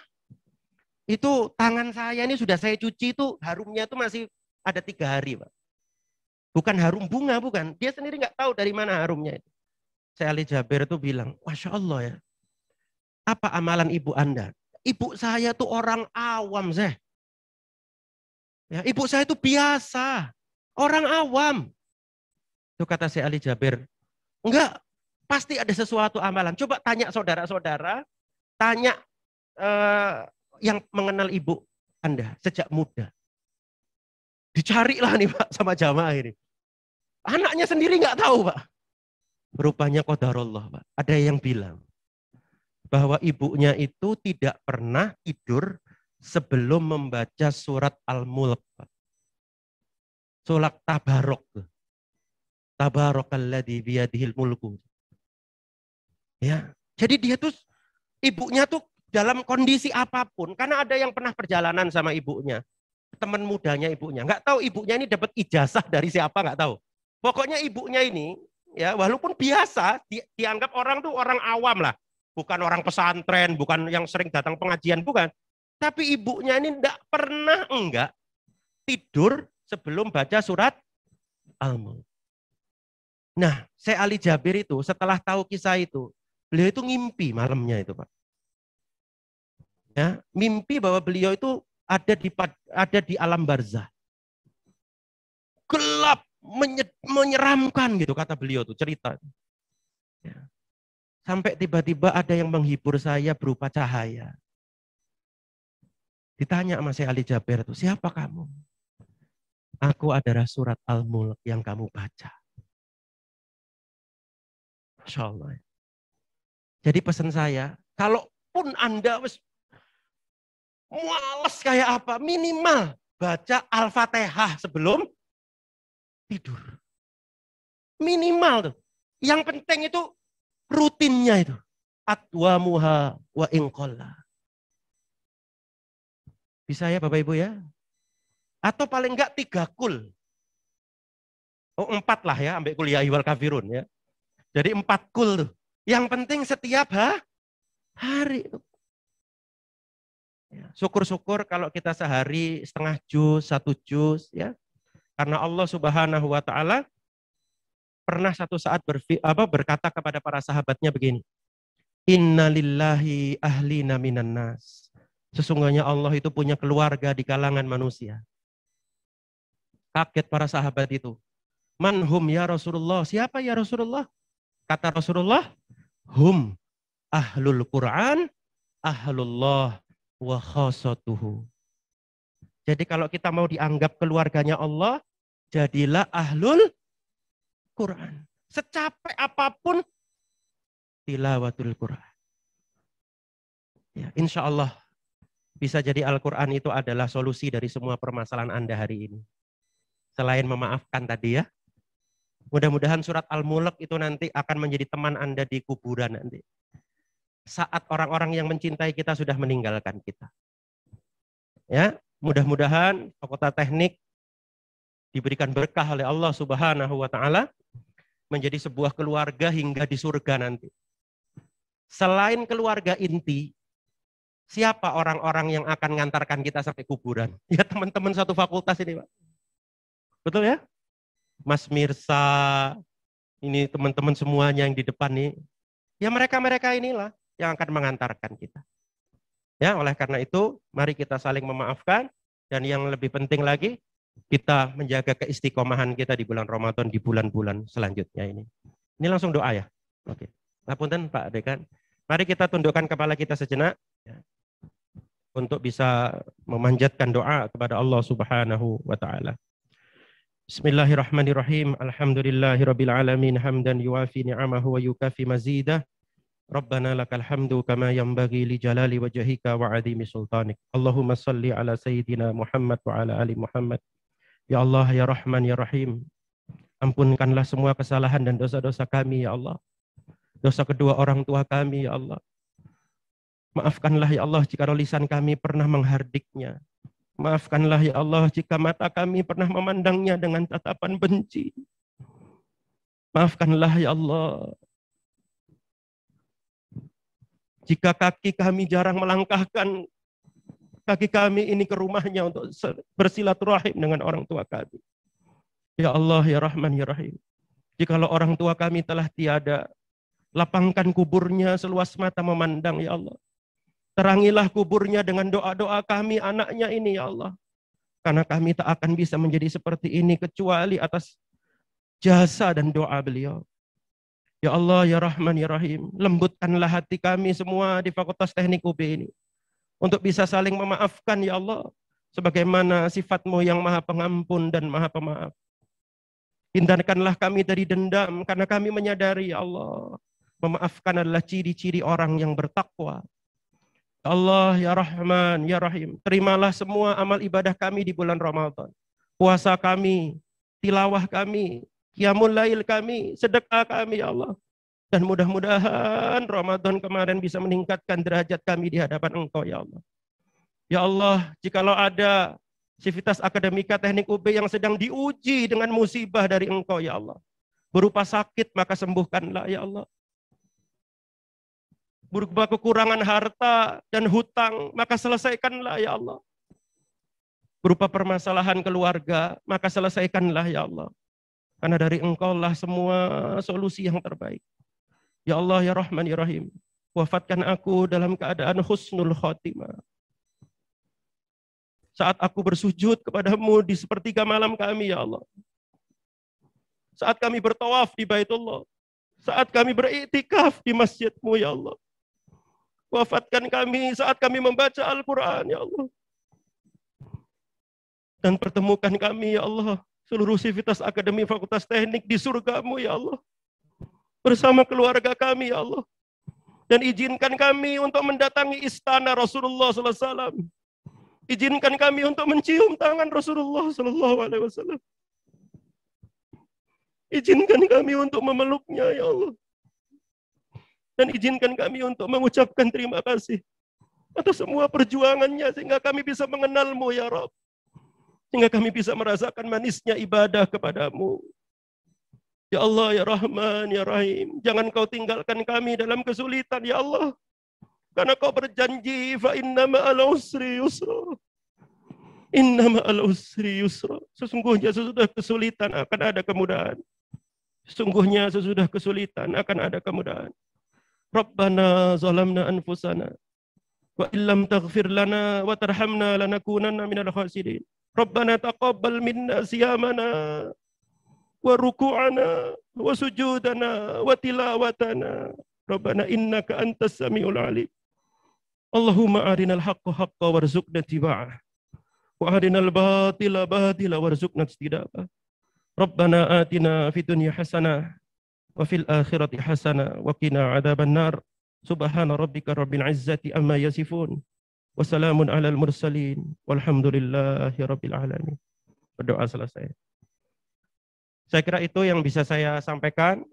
itu tangan saya ini sudah saya cuci itu harumnya itu masih ada 3 hari, Pak. Bukan harum bunga, bukan. Dia sendiri nggak tahu dari mana harumnya itu. Syekh Ali Jabir itu bilang, Masya Allah ya, apa amalan ibu Anda? Ibu saya tuh orang awam, Syekh. Ya, ibu saya itu biasa. Orang awam. Itu kata Syekh Ali Jabir. Enggak, pasti ada sesuatu amalan. Coba tanya saudara-saudara, tanya yang mengenal ibu Anda sejak muda. Dicarilah nih Pak sama jamaah ini. Anaknya sendiri nggak tahu Pak. Rupanya qadarullah Pak. Ada yang bilang, bahwa ibunya itu tidak pernah tidur sebelum membaca surat Al-Mulk. Surat Tabarok. Tabarakalladzi biyadihil mulku. Ya, jadi dia tuh ibunya tuh dalam kondisi apapun, karena ada yang pernah perjalanan sama ibunya, teman mudanya ibunya, nggak tahu ibunya ini dapat ijazah dari siapa, nggak tahu. Pokoknya ibunya ini, ya walaupun biasa, dianggap orang tuh orang awam lah, bukan orang pesantren, bukan yang sering datang pengajian, bukan. Tapi ibunya ini nggak pernah tidur sebelum baca surat Al-Mulk. Nah, Syekh Ali Jabir itu setelah tahu kisah itu, beliau itu ngimpi malamnya itu, Pak. Ya, mimpi bahwa beliau itu ada di alam barzah. Gelap, menyeramkan gitu kata beliau tuh cerita. Ya. Sampai tiba-tiba ada yang menghibur saya berupa cahaya. Ditanya sama Syekh Ali Jabir itu, siapa kamu? Aku adalah surat Al-Mulk yang kamu baca. Masya Allah. Jadi pesan saya, kalaupun Anda males kayak apa, minimal baca Al-Fatihah sebelum tidur. Minimal tuh. Yang penting itu rutinnya itu. Atwamuha wa inqalla. Bisa ya Bapak Ibu ya? Atau paling enggak 3 kul. Oh 4 lah ya, ambil kuliah wal kafirun ya. Jadi 4 kul tuh. Yang penting setiap hari. Syukur-syukur kalau kita sehari setengah juz, 1 juz ya. Karena Allah Subhanahu wa taala pernah satu saat berkata kepada para sahabatnya begini. Innalillahi ahlina minan nas. Sesungguhnya Allah itu punya keluarga di kalangan manusia. Kaget para sahabat itu. Manhum ya Rasulullah? Siapa ya Rasulullah? Kata Rasulullah, hum ahlul Quran, ahlullah wa khasatuhu. Jadi kalau kita mau dianggap keluarganya Allah, jadilah ahlul Quran. Secapek apapun tilawatul Quran. Ya, insya Allah bisa jadi Al-Quran itu adalah solusi dari semua permasalahan Anda hari ini. Selain memaafkan tadi ya, mudah-mudahan surat Al-Mulk itu nanti akan menjadi teman Anda di kuburan nanti. Saat orang-orang yang mencintai kita sudah meninggalkan kita. Ya, mudah-mudahan Fakultas Teknik diberikan berkah oleh Allah Subhanahu wa taala menjadi sebuah keluarga hingga di surga nanti. Selain keluarga inti, siapa orang-orang yang akan mengantarkan kita sampai kuburan? Ya teman-teman satu fakultas ini, Pak. Betul ya? Mas Mirsa, ini teman-teman semuanya yang di depan nih. Ya mereka-mereka inilah yang akan mengantarkan kita. Ya, oleh karena itu, mari kita saling memaafkan. Dan yang lebih penting lagi, kita menjaga keistiqomahan kita di bulan Ramadan, di bulan-bulan selanjutnya ini. Ini langsung doa ya? Oke. Ngapunten Pak Dekan. Mari kita tundukkan kepala kita sejenak. Ya, untuk bisa memanjatkan doa kepada Allah Subhanahu wa taala. Bismillahirrahmanirrahim. Alhamdulillahirabbil alamin hamdan yuwafi ni'amahu wa yukafi mazidah. Rabbana lakal hamdu kama yanbaghi li jalali wajhika wa 'azimi sultanik. Allahumma shalli ala sayyidina Muhammad wa ala ali Muhammad. Ya Allah ya Rahman ya Rahim. Ampunkanlah semua kesalahan dan dosa-dosa kami ya Allah. Dosa kedua orang tua kami ya Allah. Maafkanlah ya Allah jika lisan kami pernah menghardiknya. Maafkanlah ya Allah jika mata kami pernah memandangnya dengan tatapan benci. Maafkanlah ya Allah jika kaki kami jarang melangkahkan kaki kami ini ke rumahnya untuk bersilaturahim dengan orang tua kami. Ya Allah ya Rahman ya Rahim. Jikalau orang tua kami telah tiada, lapangkan kuburnya seluas mata memandang ya Allah. Terangilah kuburnya dengan doa-doa kami anaknya ini ya Allah. Karena kami tak akan bisa menjadi seperti ini kecuali atas jasa dan doa beliau. Ya Allah ya Rahman ya Rahim. Lembutkanlah hati kami semua di Fakultas Teknik UB ini. Untuk bisa saling memaafkan ya Allah. Sebagaimana sifat-Mu yang maha pengampun dan maha pemaaf. Hindarkanlah kami dari dendam karena kami menyadari ya Allah. Memaafkan adalah ciri-ciri orang yang bertakwa. Ya Allah, ya Rahman, ya Rahim. Terimalah semua amal ibadah kami di bulan Ramadan. Puasa kami, tilawah kami, qiyamul lail kami, sedekah kami, ya Allah. Dan mudah-mudahan Ramadan kemarin bisa meningkatkan derajat kami di hadapan Engkau, ya Allah. Ya Allah, jikalau ada sivitas akademika teknik UB yang sedang diuji dengan musibah dari Engkau, ya Allah. Berupa sakit, maka sembuhkanlah, ya Allah. Berupa kekurangan harta dan hutang, maka selesaikanlah, ya Allah. Berupa permasalahan keluarga, maka selesaikanlah, ya Allah. Karena dari Engkau lah semua solusi yang terbaik. Ya Allah, ya Rahman, ya Rahim. Wafatkan aku dalam keadaan husnul khotimah. Saat aku bersujud kepadamu di sepertiga malam kami, ya Allah. Saat kami bertawaf di Baitullah. Saat kami beriktikaf di masjid-Mu, ya Allah. Wafatkan kami saat kami membaca Al-Quran, ya Allah. Dan pertemukan kami, ya Allah, seluruh sivitas akademi Fakultas Teknik di surga-Mu, ya Allah. Bersama keluarga kami, ya Allah. Dan izinkan kami untuk mendatangi istana Rasulullah SAW. Izinkan kami untuk mencium tangan Rasulullah SAW. Izinkan kami untuk memeluknya, ya Allah. Dan izinkan kami untuk mengucapkan terima kasih atas semua perjuangannya sehingga kami bisa mengenal-Mu, ya Rabb. Sehingga kami bisa merasakan manisnya ibadah kepadamu. Ya Allah, ya Rahman, ya Rahim. Jangan Kau tinggalkan kami dalam kesulitan, ya Allah. Karena Kau berjanji, fa inna ma'al usri yusra. Inna ma'al usri yusra. Sesungguhnya sesudah kesulitan akan ada kemudahan. Sesungguhnya sesudah kesulitan akan ada kemudahan. Rabbana zalamna anfusana wa illam taghfir lana wa tarhamna lanakunanna minal khasirin. Rabbana taqabbal minna siyamana wa ruku'ana wa sujudana wa tilawatana. Rabbana innaka antas samiul alim. Allahumma arinal haqqa haqqa warzuqna tiba'ah wa arinal batila batila warzuqna ijtinabah. Rabbana atina fid dunya hasanah wa fil akhirati hasanah wa qina adzaban nar. Subhana rabbika rabbil izzati amma yasifun wa salamun alal mursalin walhamdulillahi rabbil alamin. Berdoa selesai. Saya kira itu yang bisa saya sampaikan.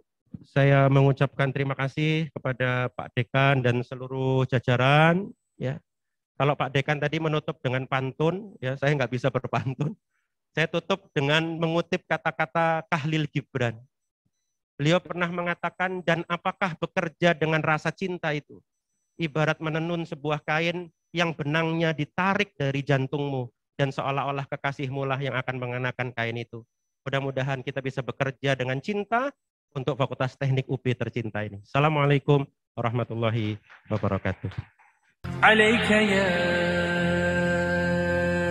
Saya mengucapkan terima kasih kepada Pak Dekan dan seluruh jajaran. Ya, kalau Pak Dekan tadi menutup dengan pantun, ya saya nggak bisa berpantun. Saya tutup dengan mengutip kata-kata Khalil Gibran. Beliau pernah mengatakan, dan apakah bekerja dengan rasa cinta itu? Ibarat menenun sebuah kain yang benangnya ditarik dari jantungmu, dan seolah-olah kekasihmu lah yang akan mengenakan kain itu. Mudah-mudahan kita bisa bekerja dengan cinta untuk Fakultas Teknik UB tercinta ini. Assalamualaikum warahmatullahi wabarakatuh. Alaika ya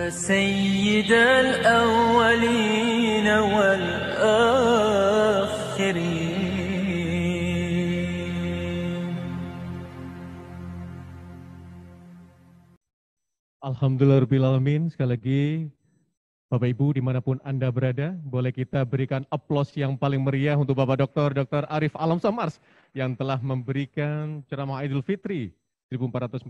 sayyidal awwalin wal akhirin. Alhamdulillahirrahmanirrahim. Sekali lagi Bapak Ibu dimanapun Anda berada, boleh kita berikan aplaus yang paling meriah untuk Bapak Dr. Arif Alam Samars yang telah memberikan ceramah Idul Fitri 1442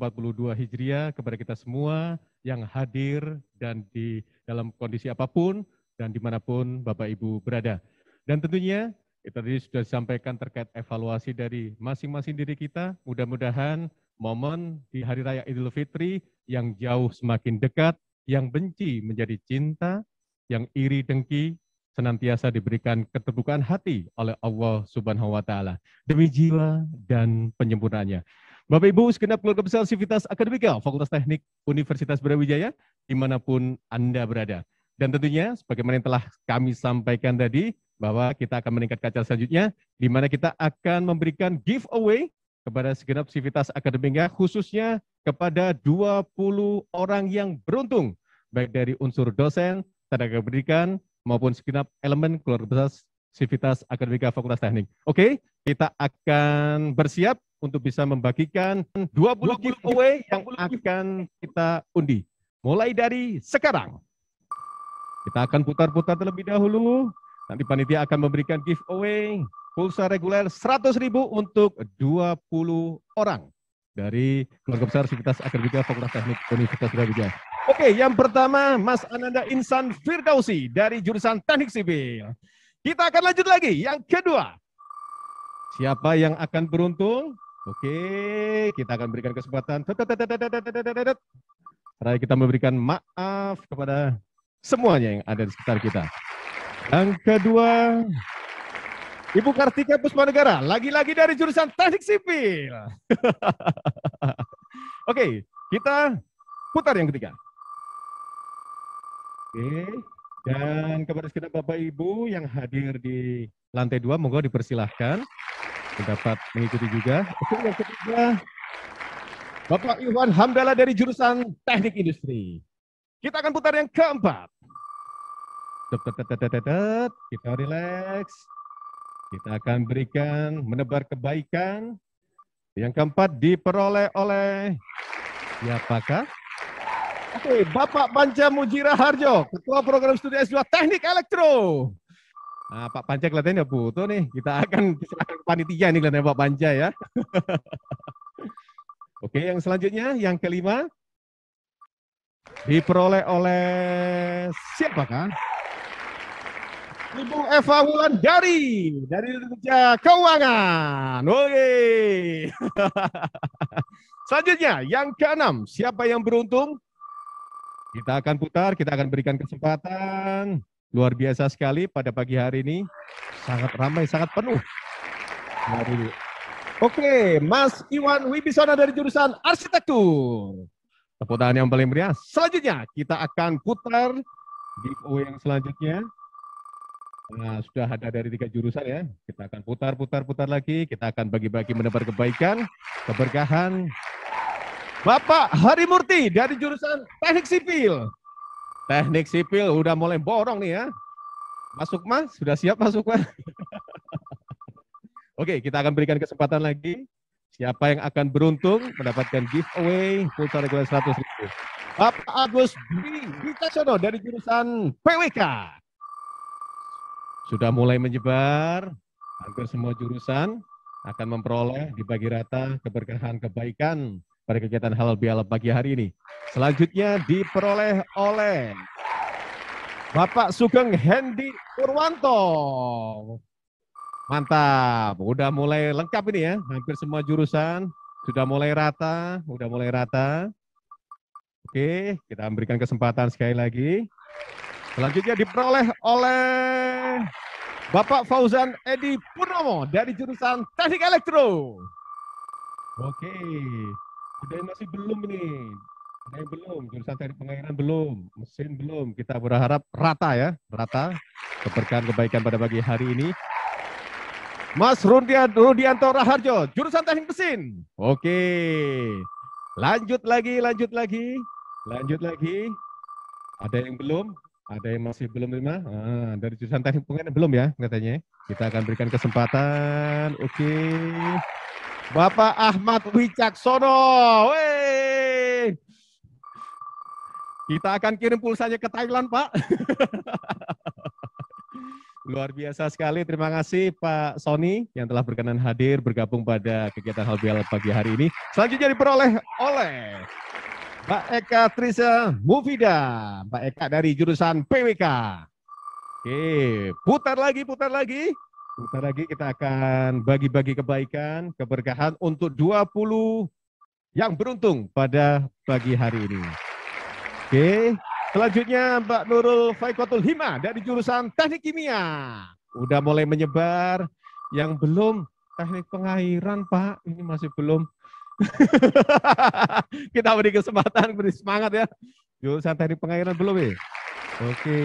Hijriah kepada kita semua yang hadir dan di dalam kondisi apapun dan dimanapun Bapak Ibu berada. Dan tentunya itu tadi sudah disampaikan terkait evaluasi dari masing-masing diri kita. Mudah-mudahan momen di Hari Raya Idul Fitri yang jauh semakin dekat, yang benci menjadi cinta, yang iri dengki senantiasa diberikan keterbukaan hati oleh Allah Subhanahu wa taala demi jiwa dan penyempurnaannya. Bapak Ibu segenap keluarga besar Sivitas Akademika Fakultas Teknik Universitas Brawijaya dimanapun Anda berada. Dan tentunya sebagaimana yang telah kami sampaikan tadi bahwa kita akan meningkat ke acara selanjutnya di mana kita akan memberikan giveaway kepada segenap Sivitas Akademika khususnya kepada 20 orang yang beruntung baik dari unsur dosen, tenaga pendidikan maupun segenap elemen keluarga besar Sivitas Akademika Fakultas Teknik. Oke, kita akan bersiap untuk bisa membagikan 20 giveaway yang akan kita undi. Mulai dari sekarang. Kita akan putar-putar terlebih dahulu Nanti panitia akan memberikan giveaway pulsa reguler 100.000 untuk 20 orang dari keluarga besar Sivitas Akademika Fakultas Teknik Universitas Brawijaya. Oke, yang pertama Mas Ananda Insan Firdausi dari jurusan Teknik Sipil. Kita akan lanjut lagi. Yang kedua, siapa yang akan beruntung? Oke, kita akan berikan kesempatan. Setelah kita memberikan maaf kepada semuanya yang ada di sekitar kita. Yang kedua, Ibu Kartika Puspanegara, lagi-lagi dari jurusan Teknik Sipil. Oke, kita putar yang ketiga. Oke, dan kepada segenap Bapak Ibu yang hadir di lantai 2, monggo dipersilahkan dapat mengikuti juga. Oke, yang ketiga, Bapak Iwan Hamdallah dari jurusan Teknik Industri. Kita akan putar yang keempat. Kita relax. Kita akan berikan menebar kebaikan. Yang keempat diperoleh oleh siapakah? Oke, Bapak Panca Mujira Harjo, Ketua Program Studi S2 Teknik Elektro. Nah, Pak Panca kelihatannya butuh nih. Kita akan silakan ke panitia nih kelihatannya Pak Panca ya. Oke, yang selanjutnya, yang kelima, diperoleh oleh siapakah? Ibu Eva Wulandari dari Dirjen Keuangan. Oke. Selanjutnya, yang keenam, siapa yang beruntung? Kita akan putar, kita akan berikan kesempatan. Luar biasa sekali pada pagi hari ini. Sangat ramai, sangat penuh. Mari. Oke, Mas Iwan Wibisana dari jurusan Arsitektur. Tepuk tangan yang paling meriah. Selanjutnya kita akan putar giveaway yang selanjutnya. Nah, sudah ada dari 3 jurusan ya. Kita akan putar lagi. Kita akan bagi-bagi menebar kebaikan, keberkahan. Bapak Harimurti dari jurusan Teknik Sipil. Teknik Sipil udah mulai borong nih ya. Masuk Mas, sudah siap masuk Mas? Oke, kita akan berikan kesempatan lagi. Siapa yang akan beruntung mendapatkan giveaway pulsa reguler 100.000. Bapak Agus Wicaksono dari jurusan PWK. Sudah mulai menyebar, hampir semua jurusan akan memperoleh dibagi rata keberkahan kebaikan pada kegiatan halal bihalal pagi hari ini. Selanjutnya diperoleh oleh Bapak Sugeng Hendi Purwanto. Mantap, udah mulai lengkap ini ya, hampir semua jurusan sudah mulai rata, Oke, kita berikan kesempatan sekali lagi. Selanjutnya diperoleh oleh Bapak Fauzan Edi Purnomo dari jurusan Teknik Elektro. Oke, ada yang masih belum ini, ada yang belum, jurusan teknik pengairan belum, mesin belum. Kita berharap rata ya, rata keberkahan kebaikan pada pagi hari ini. Mas Rudianto Raharjo, jurusan teknik mesin. Oke, lanjut lagi. Ada yang belum, ada yang masih belum terima. Dari jurusan teknik pengairan belum ya katanya. Kita akan berikan kesempatan. Oke, Bapak Ahmad Wicaksono. Wey. Kita akan kirim pulsanya ke Thailand, Pak. Luar biasa sekali, terima kasih Pak Sony yang telah berkenan hadir bergabung pada kegiatan halal bihalal pagi hari ini. Selanjutnya diperoleh oleh Mbak Eka Trisa Mufida, Mbak Eka dari jurusan PWK. Oke, putar lagi. Kita akan bagi-bagi kebaikan, keberkahan untuk 20 yang beruntung pada pagi hari ini. Oke. Selanjutnya Mbak Nurul Faikotul Hima dari jurusan Teknik Kimia. Udah mulai menyebar. Yang belum teknik pengairan Pak, ini masih belum. Kita beri kesempatan, beri semangat ya. Jurusan teknik pengairan belum ya? Oke.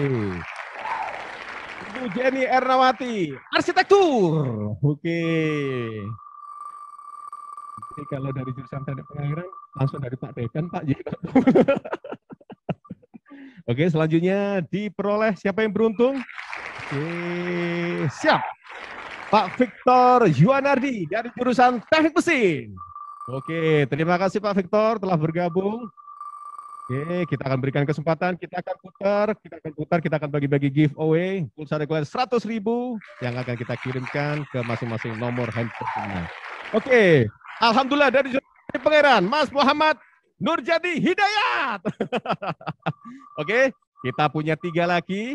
Ibu Jenny Ernawati, arsitektur. Oke. Jadi kalau dari jurusan teknik pengairan, langsung dari Pak Dekan, Pak. Oke, selanjutnya diperoleh siapa yang beruntung? Oke, siap. Pak Victor Yuanardi dari jurusan Teknik Mesin. Oke, terima kasih Pak Victor telah bergabung. Oke, kita akan berikan kesempatan, kita akan putar, kita akan bagi-bagi giveaway pulsa reguler 100.000 yang akan kita kirimkan ke masing-masing nomor handphone. Oke, alhamdulillah dari Pangeran Mas Muhammad Nurjadi Hidayat. Oke, kita punya 3 lagi.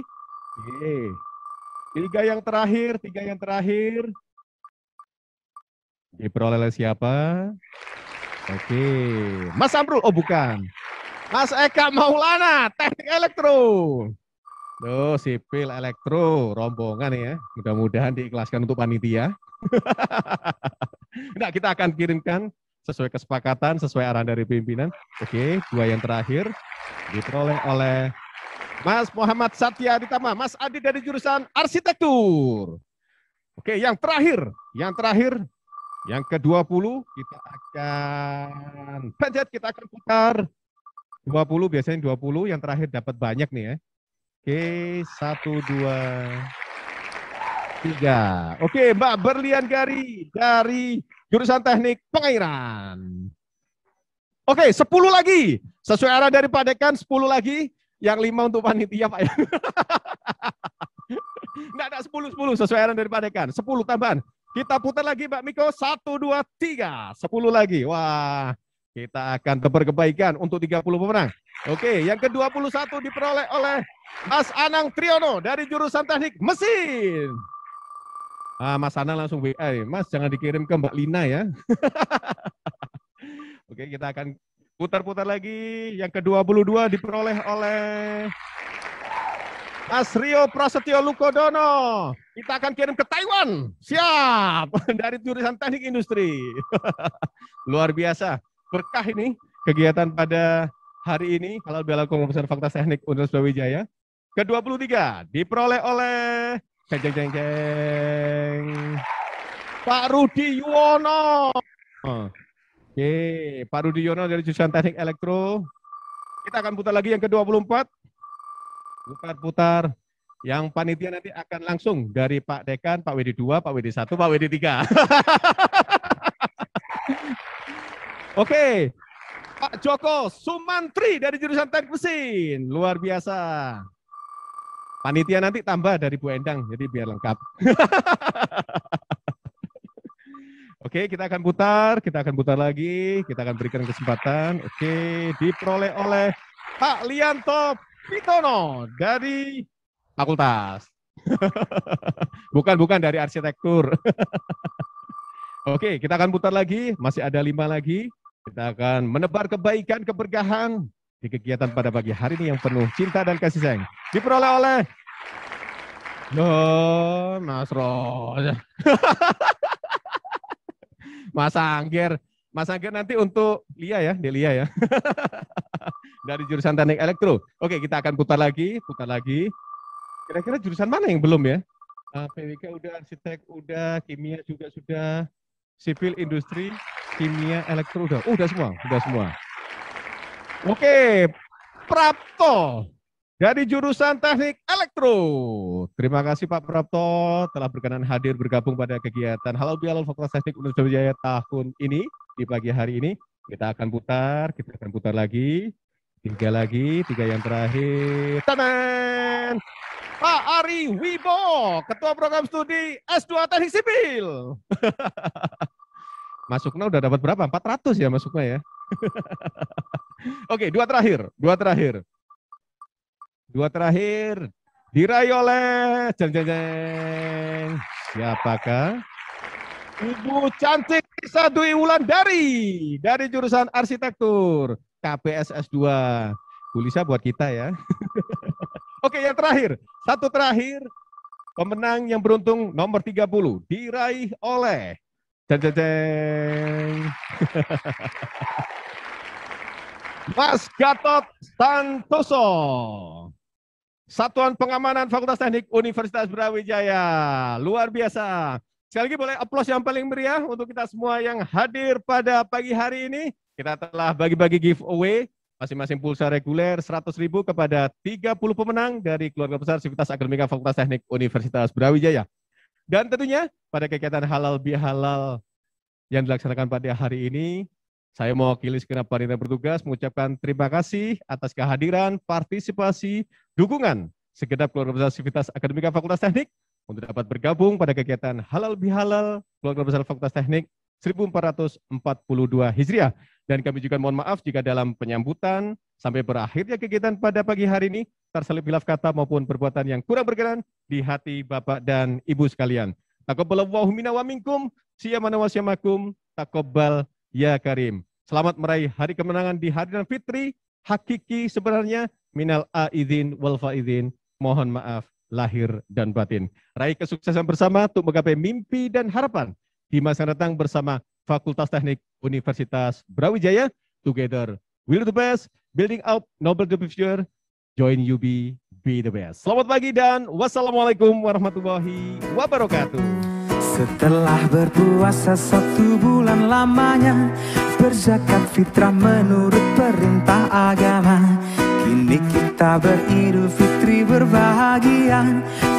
Oke. 3 yang terakhir. Diperoleh oleh siapa? Oke, Mas Amrul, oh bukan. Mas Eka Maulana, Teknik Elektro. Tuh, sipil elektro, rombongan ya. Mudah-mudahan diikhlaskan untuk panitia. Nah, kita akan kirimkan sesuai kesepakatan, sesuai arahan dari pimpinan. Oke, 2 yang terakhir diperoleh oleh Mas Muhammad Satya Ditama, Mas Adi dari jurusan Arsitektur. Oke, yang terakhir, yang ke-20 kita akan pencet, kita akan putar. 20 biasanya 20, yang terakhir dapat banyak nih ya. Oke, 1, 2, 3. Oke, Mbak Berlian Gari dari jurusan Teknik Pengairan. Oke, 10 lagi. Sesuai arah dari Pak Dekan, 10 lagi. Yang 5 untuk panitia, Pak. Enggak ada 10 sesuai arahan dari Pak Dekan. 10 tambahan. Kita putar lagi Mbak Miko. 1, 2, 3. 10 lagi. Wah, kita akan tebar kebaikan untuk 30 pemenang. Oke, yang ke-21 diperoleh oleh Mas Anang Triyono dari jurusan Teknik Mesin. Mas Anang langsung WA. Mas jangan dikirim ke Mbak Lina ya. Oke, kita akan putar-putar lagi. Yang ke-22 diperoleh oleh Mas Rio Prasetyo Lukodono. Kita akan kirim ke Taiwan. Siap. Dari jurusan Teknik Industri. Luar biasa. Berkah ini kegiatan pada hari ini halal bihalal Kongres Fakultas Teknik Universitas Brawijaya. Ke-23 diperoleh oleh Pak Rudi Yuwono. Oke, Pak Rudi Yuwono dari jurusan Teknik Elektro. Kita akan putar lagi yang ke-24. Putar. Yang panitia nanti akan langsung dari Pak Dekan, Pak WD2, Pak WD1, Pak WD3. Oke, Pak Joko Sumantri dari jurusan Teknik Mesin. Luar biasa. Panitia nanti tambah dari Bu Endang, jadi biar lengkap. Oke, kita akan putar lagi, kita akan berikan kesempatan. Oke, diperoleh oleh Pak Lianto Pitono dari fakultas. Bukan dari arsitektur. Oke, kita akan putar lagi, masih ada 5 lagi. Kita akan menebar kebaikan, keberkahan di kegiatan pada pagi hari ini yang penuh cinta dan kasih sayang. Diperoleh oleh Mas Ros. Mas Angger nanti untuk Lia ya, Delia ya. Dari jurusan Teknik Elektro. Oke, kita akan putar lagi. Kira-kira jurusan mana yang belum ya? PWK udah, arsitek udah, kimia juga sudah, sipil industri, kimia, elektro udah. Udah semua. Oke, Prapto dari jurusan Teknik Elektro. Terima kasih Pak Prapto telah berkenan hadir bergabung pada kegiatan Halal Bihalal Fakultas Teknik Universitas Brawijaya tahun ini di pagi hari ini. Kita akan putar lagi. 3 lagi, 3 yang terakhir. Tanan! Pak Ari Wibo, Ketua Program Studi S2 Teknik Sipil. Masuknya udah dapat berapa? 400 ya masuknya ya. Oke, 2 terakhir. 2 terakhir diraih oleh siapakah? Ibu cantik Risa Dwi Wulandari dari jurusan Arsitektur KPSS 2. Bu Lisa buat kita ya. Oke, yang terakhir. 1 terakhir. Pemenang yang beruntung nomor 30 diraih oleh Mas Gatot Santoso. Satuan Pengamanan Fakultas Teknik Universitas Brawijaya. Luar biasa. Sekali lagi boleh aplaus yang paling meriah untuk kita semua yang hadir pada pagi hari ini. Kita telah bagi-bagi giveaway masing-masing pulsa reguler 100.000 kepada 30 pemenang dari keluarga besar Sivitas Akademika Fakultas Teknik Universitas Brawijaya. Dan tentunya pada kegiatan halal bihalal yang dilaksanakan pada hari ini, Saya mewakili segenap panitia bertugas mengucapkan terima kasih atas kehadiran, partisipasi, dukungan segenap keluarga besar Sivitas Akademika Fakultas Teknik untuk dapat bergabung pada kegiatan Halal Bihalal Keluarga Besar Fakultas Teknik 1442 Hijriah. Dan kami juga mohon maaf jika dalam penyambutan sampai berakhirnya kegiatan pada pagi hari ini terselip hilaf kata maupun perbuatan yang kurang berkenan di hati Bapak dan Ibu sekalian. Taqabbalallahu minna wa minkum, siyamana wa siyamakum, taqabbal ya karim. Selamat meraih hari kemenangan di hari raya Fitri hakiki sebenarnya minal aidin wal faidin. Mohon maaf lahir dan batin. Raih kesuksesan bersama untuk menggapai mimpi dan harapan di masa datang bersama Fakultas Teknik Universitas Brawijaya. Together we'll do the best, building up noble the future. Join UB, be the best. Selamat pagi dan wassalamualaikum warahmatullahi wabarakatuh. Setelah berpuasa 1 bulan lamanya, berzakat fitrah menurut perintah agama. Kini kita beridul fitri berbahagia.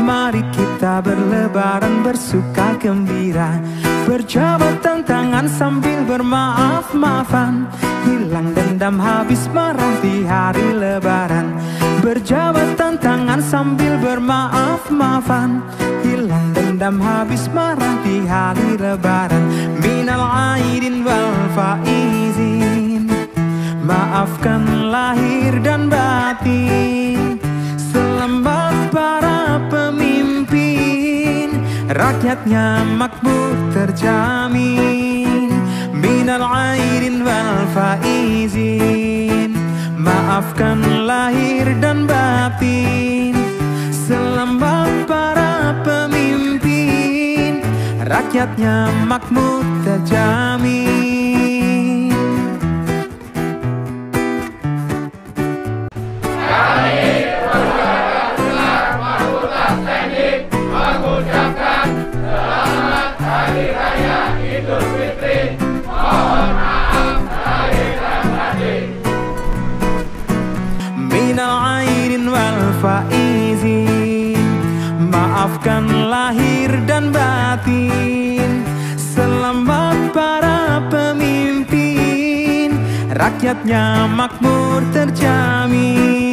Mari kita berlebaran bersuka gembira, berjabat tangan sambil bermaaf-maafan, hilang dendam habis marah di hari lebaran. Berjabat tangan sambil bermaaf-maafan, hilang dendam habis marah di hari lebaran. Minal aidin wal faizin, maafkan lahir dan batin. Selamat para pemimpin, rakyatnya makmur terjamin. Minal aidin wal faizin, maafkan lahir dan batin. Selamat para pemimpin, rakyatnya makmur terjamin. Faizin, maafkan lahir dan batin. Selamat para pemimpin, rakyatnya makmur terjamin.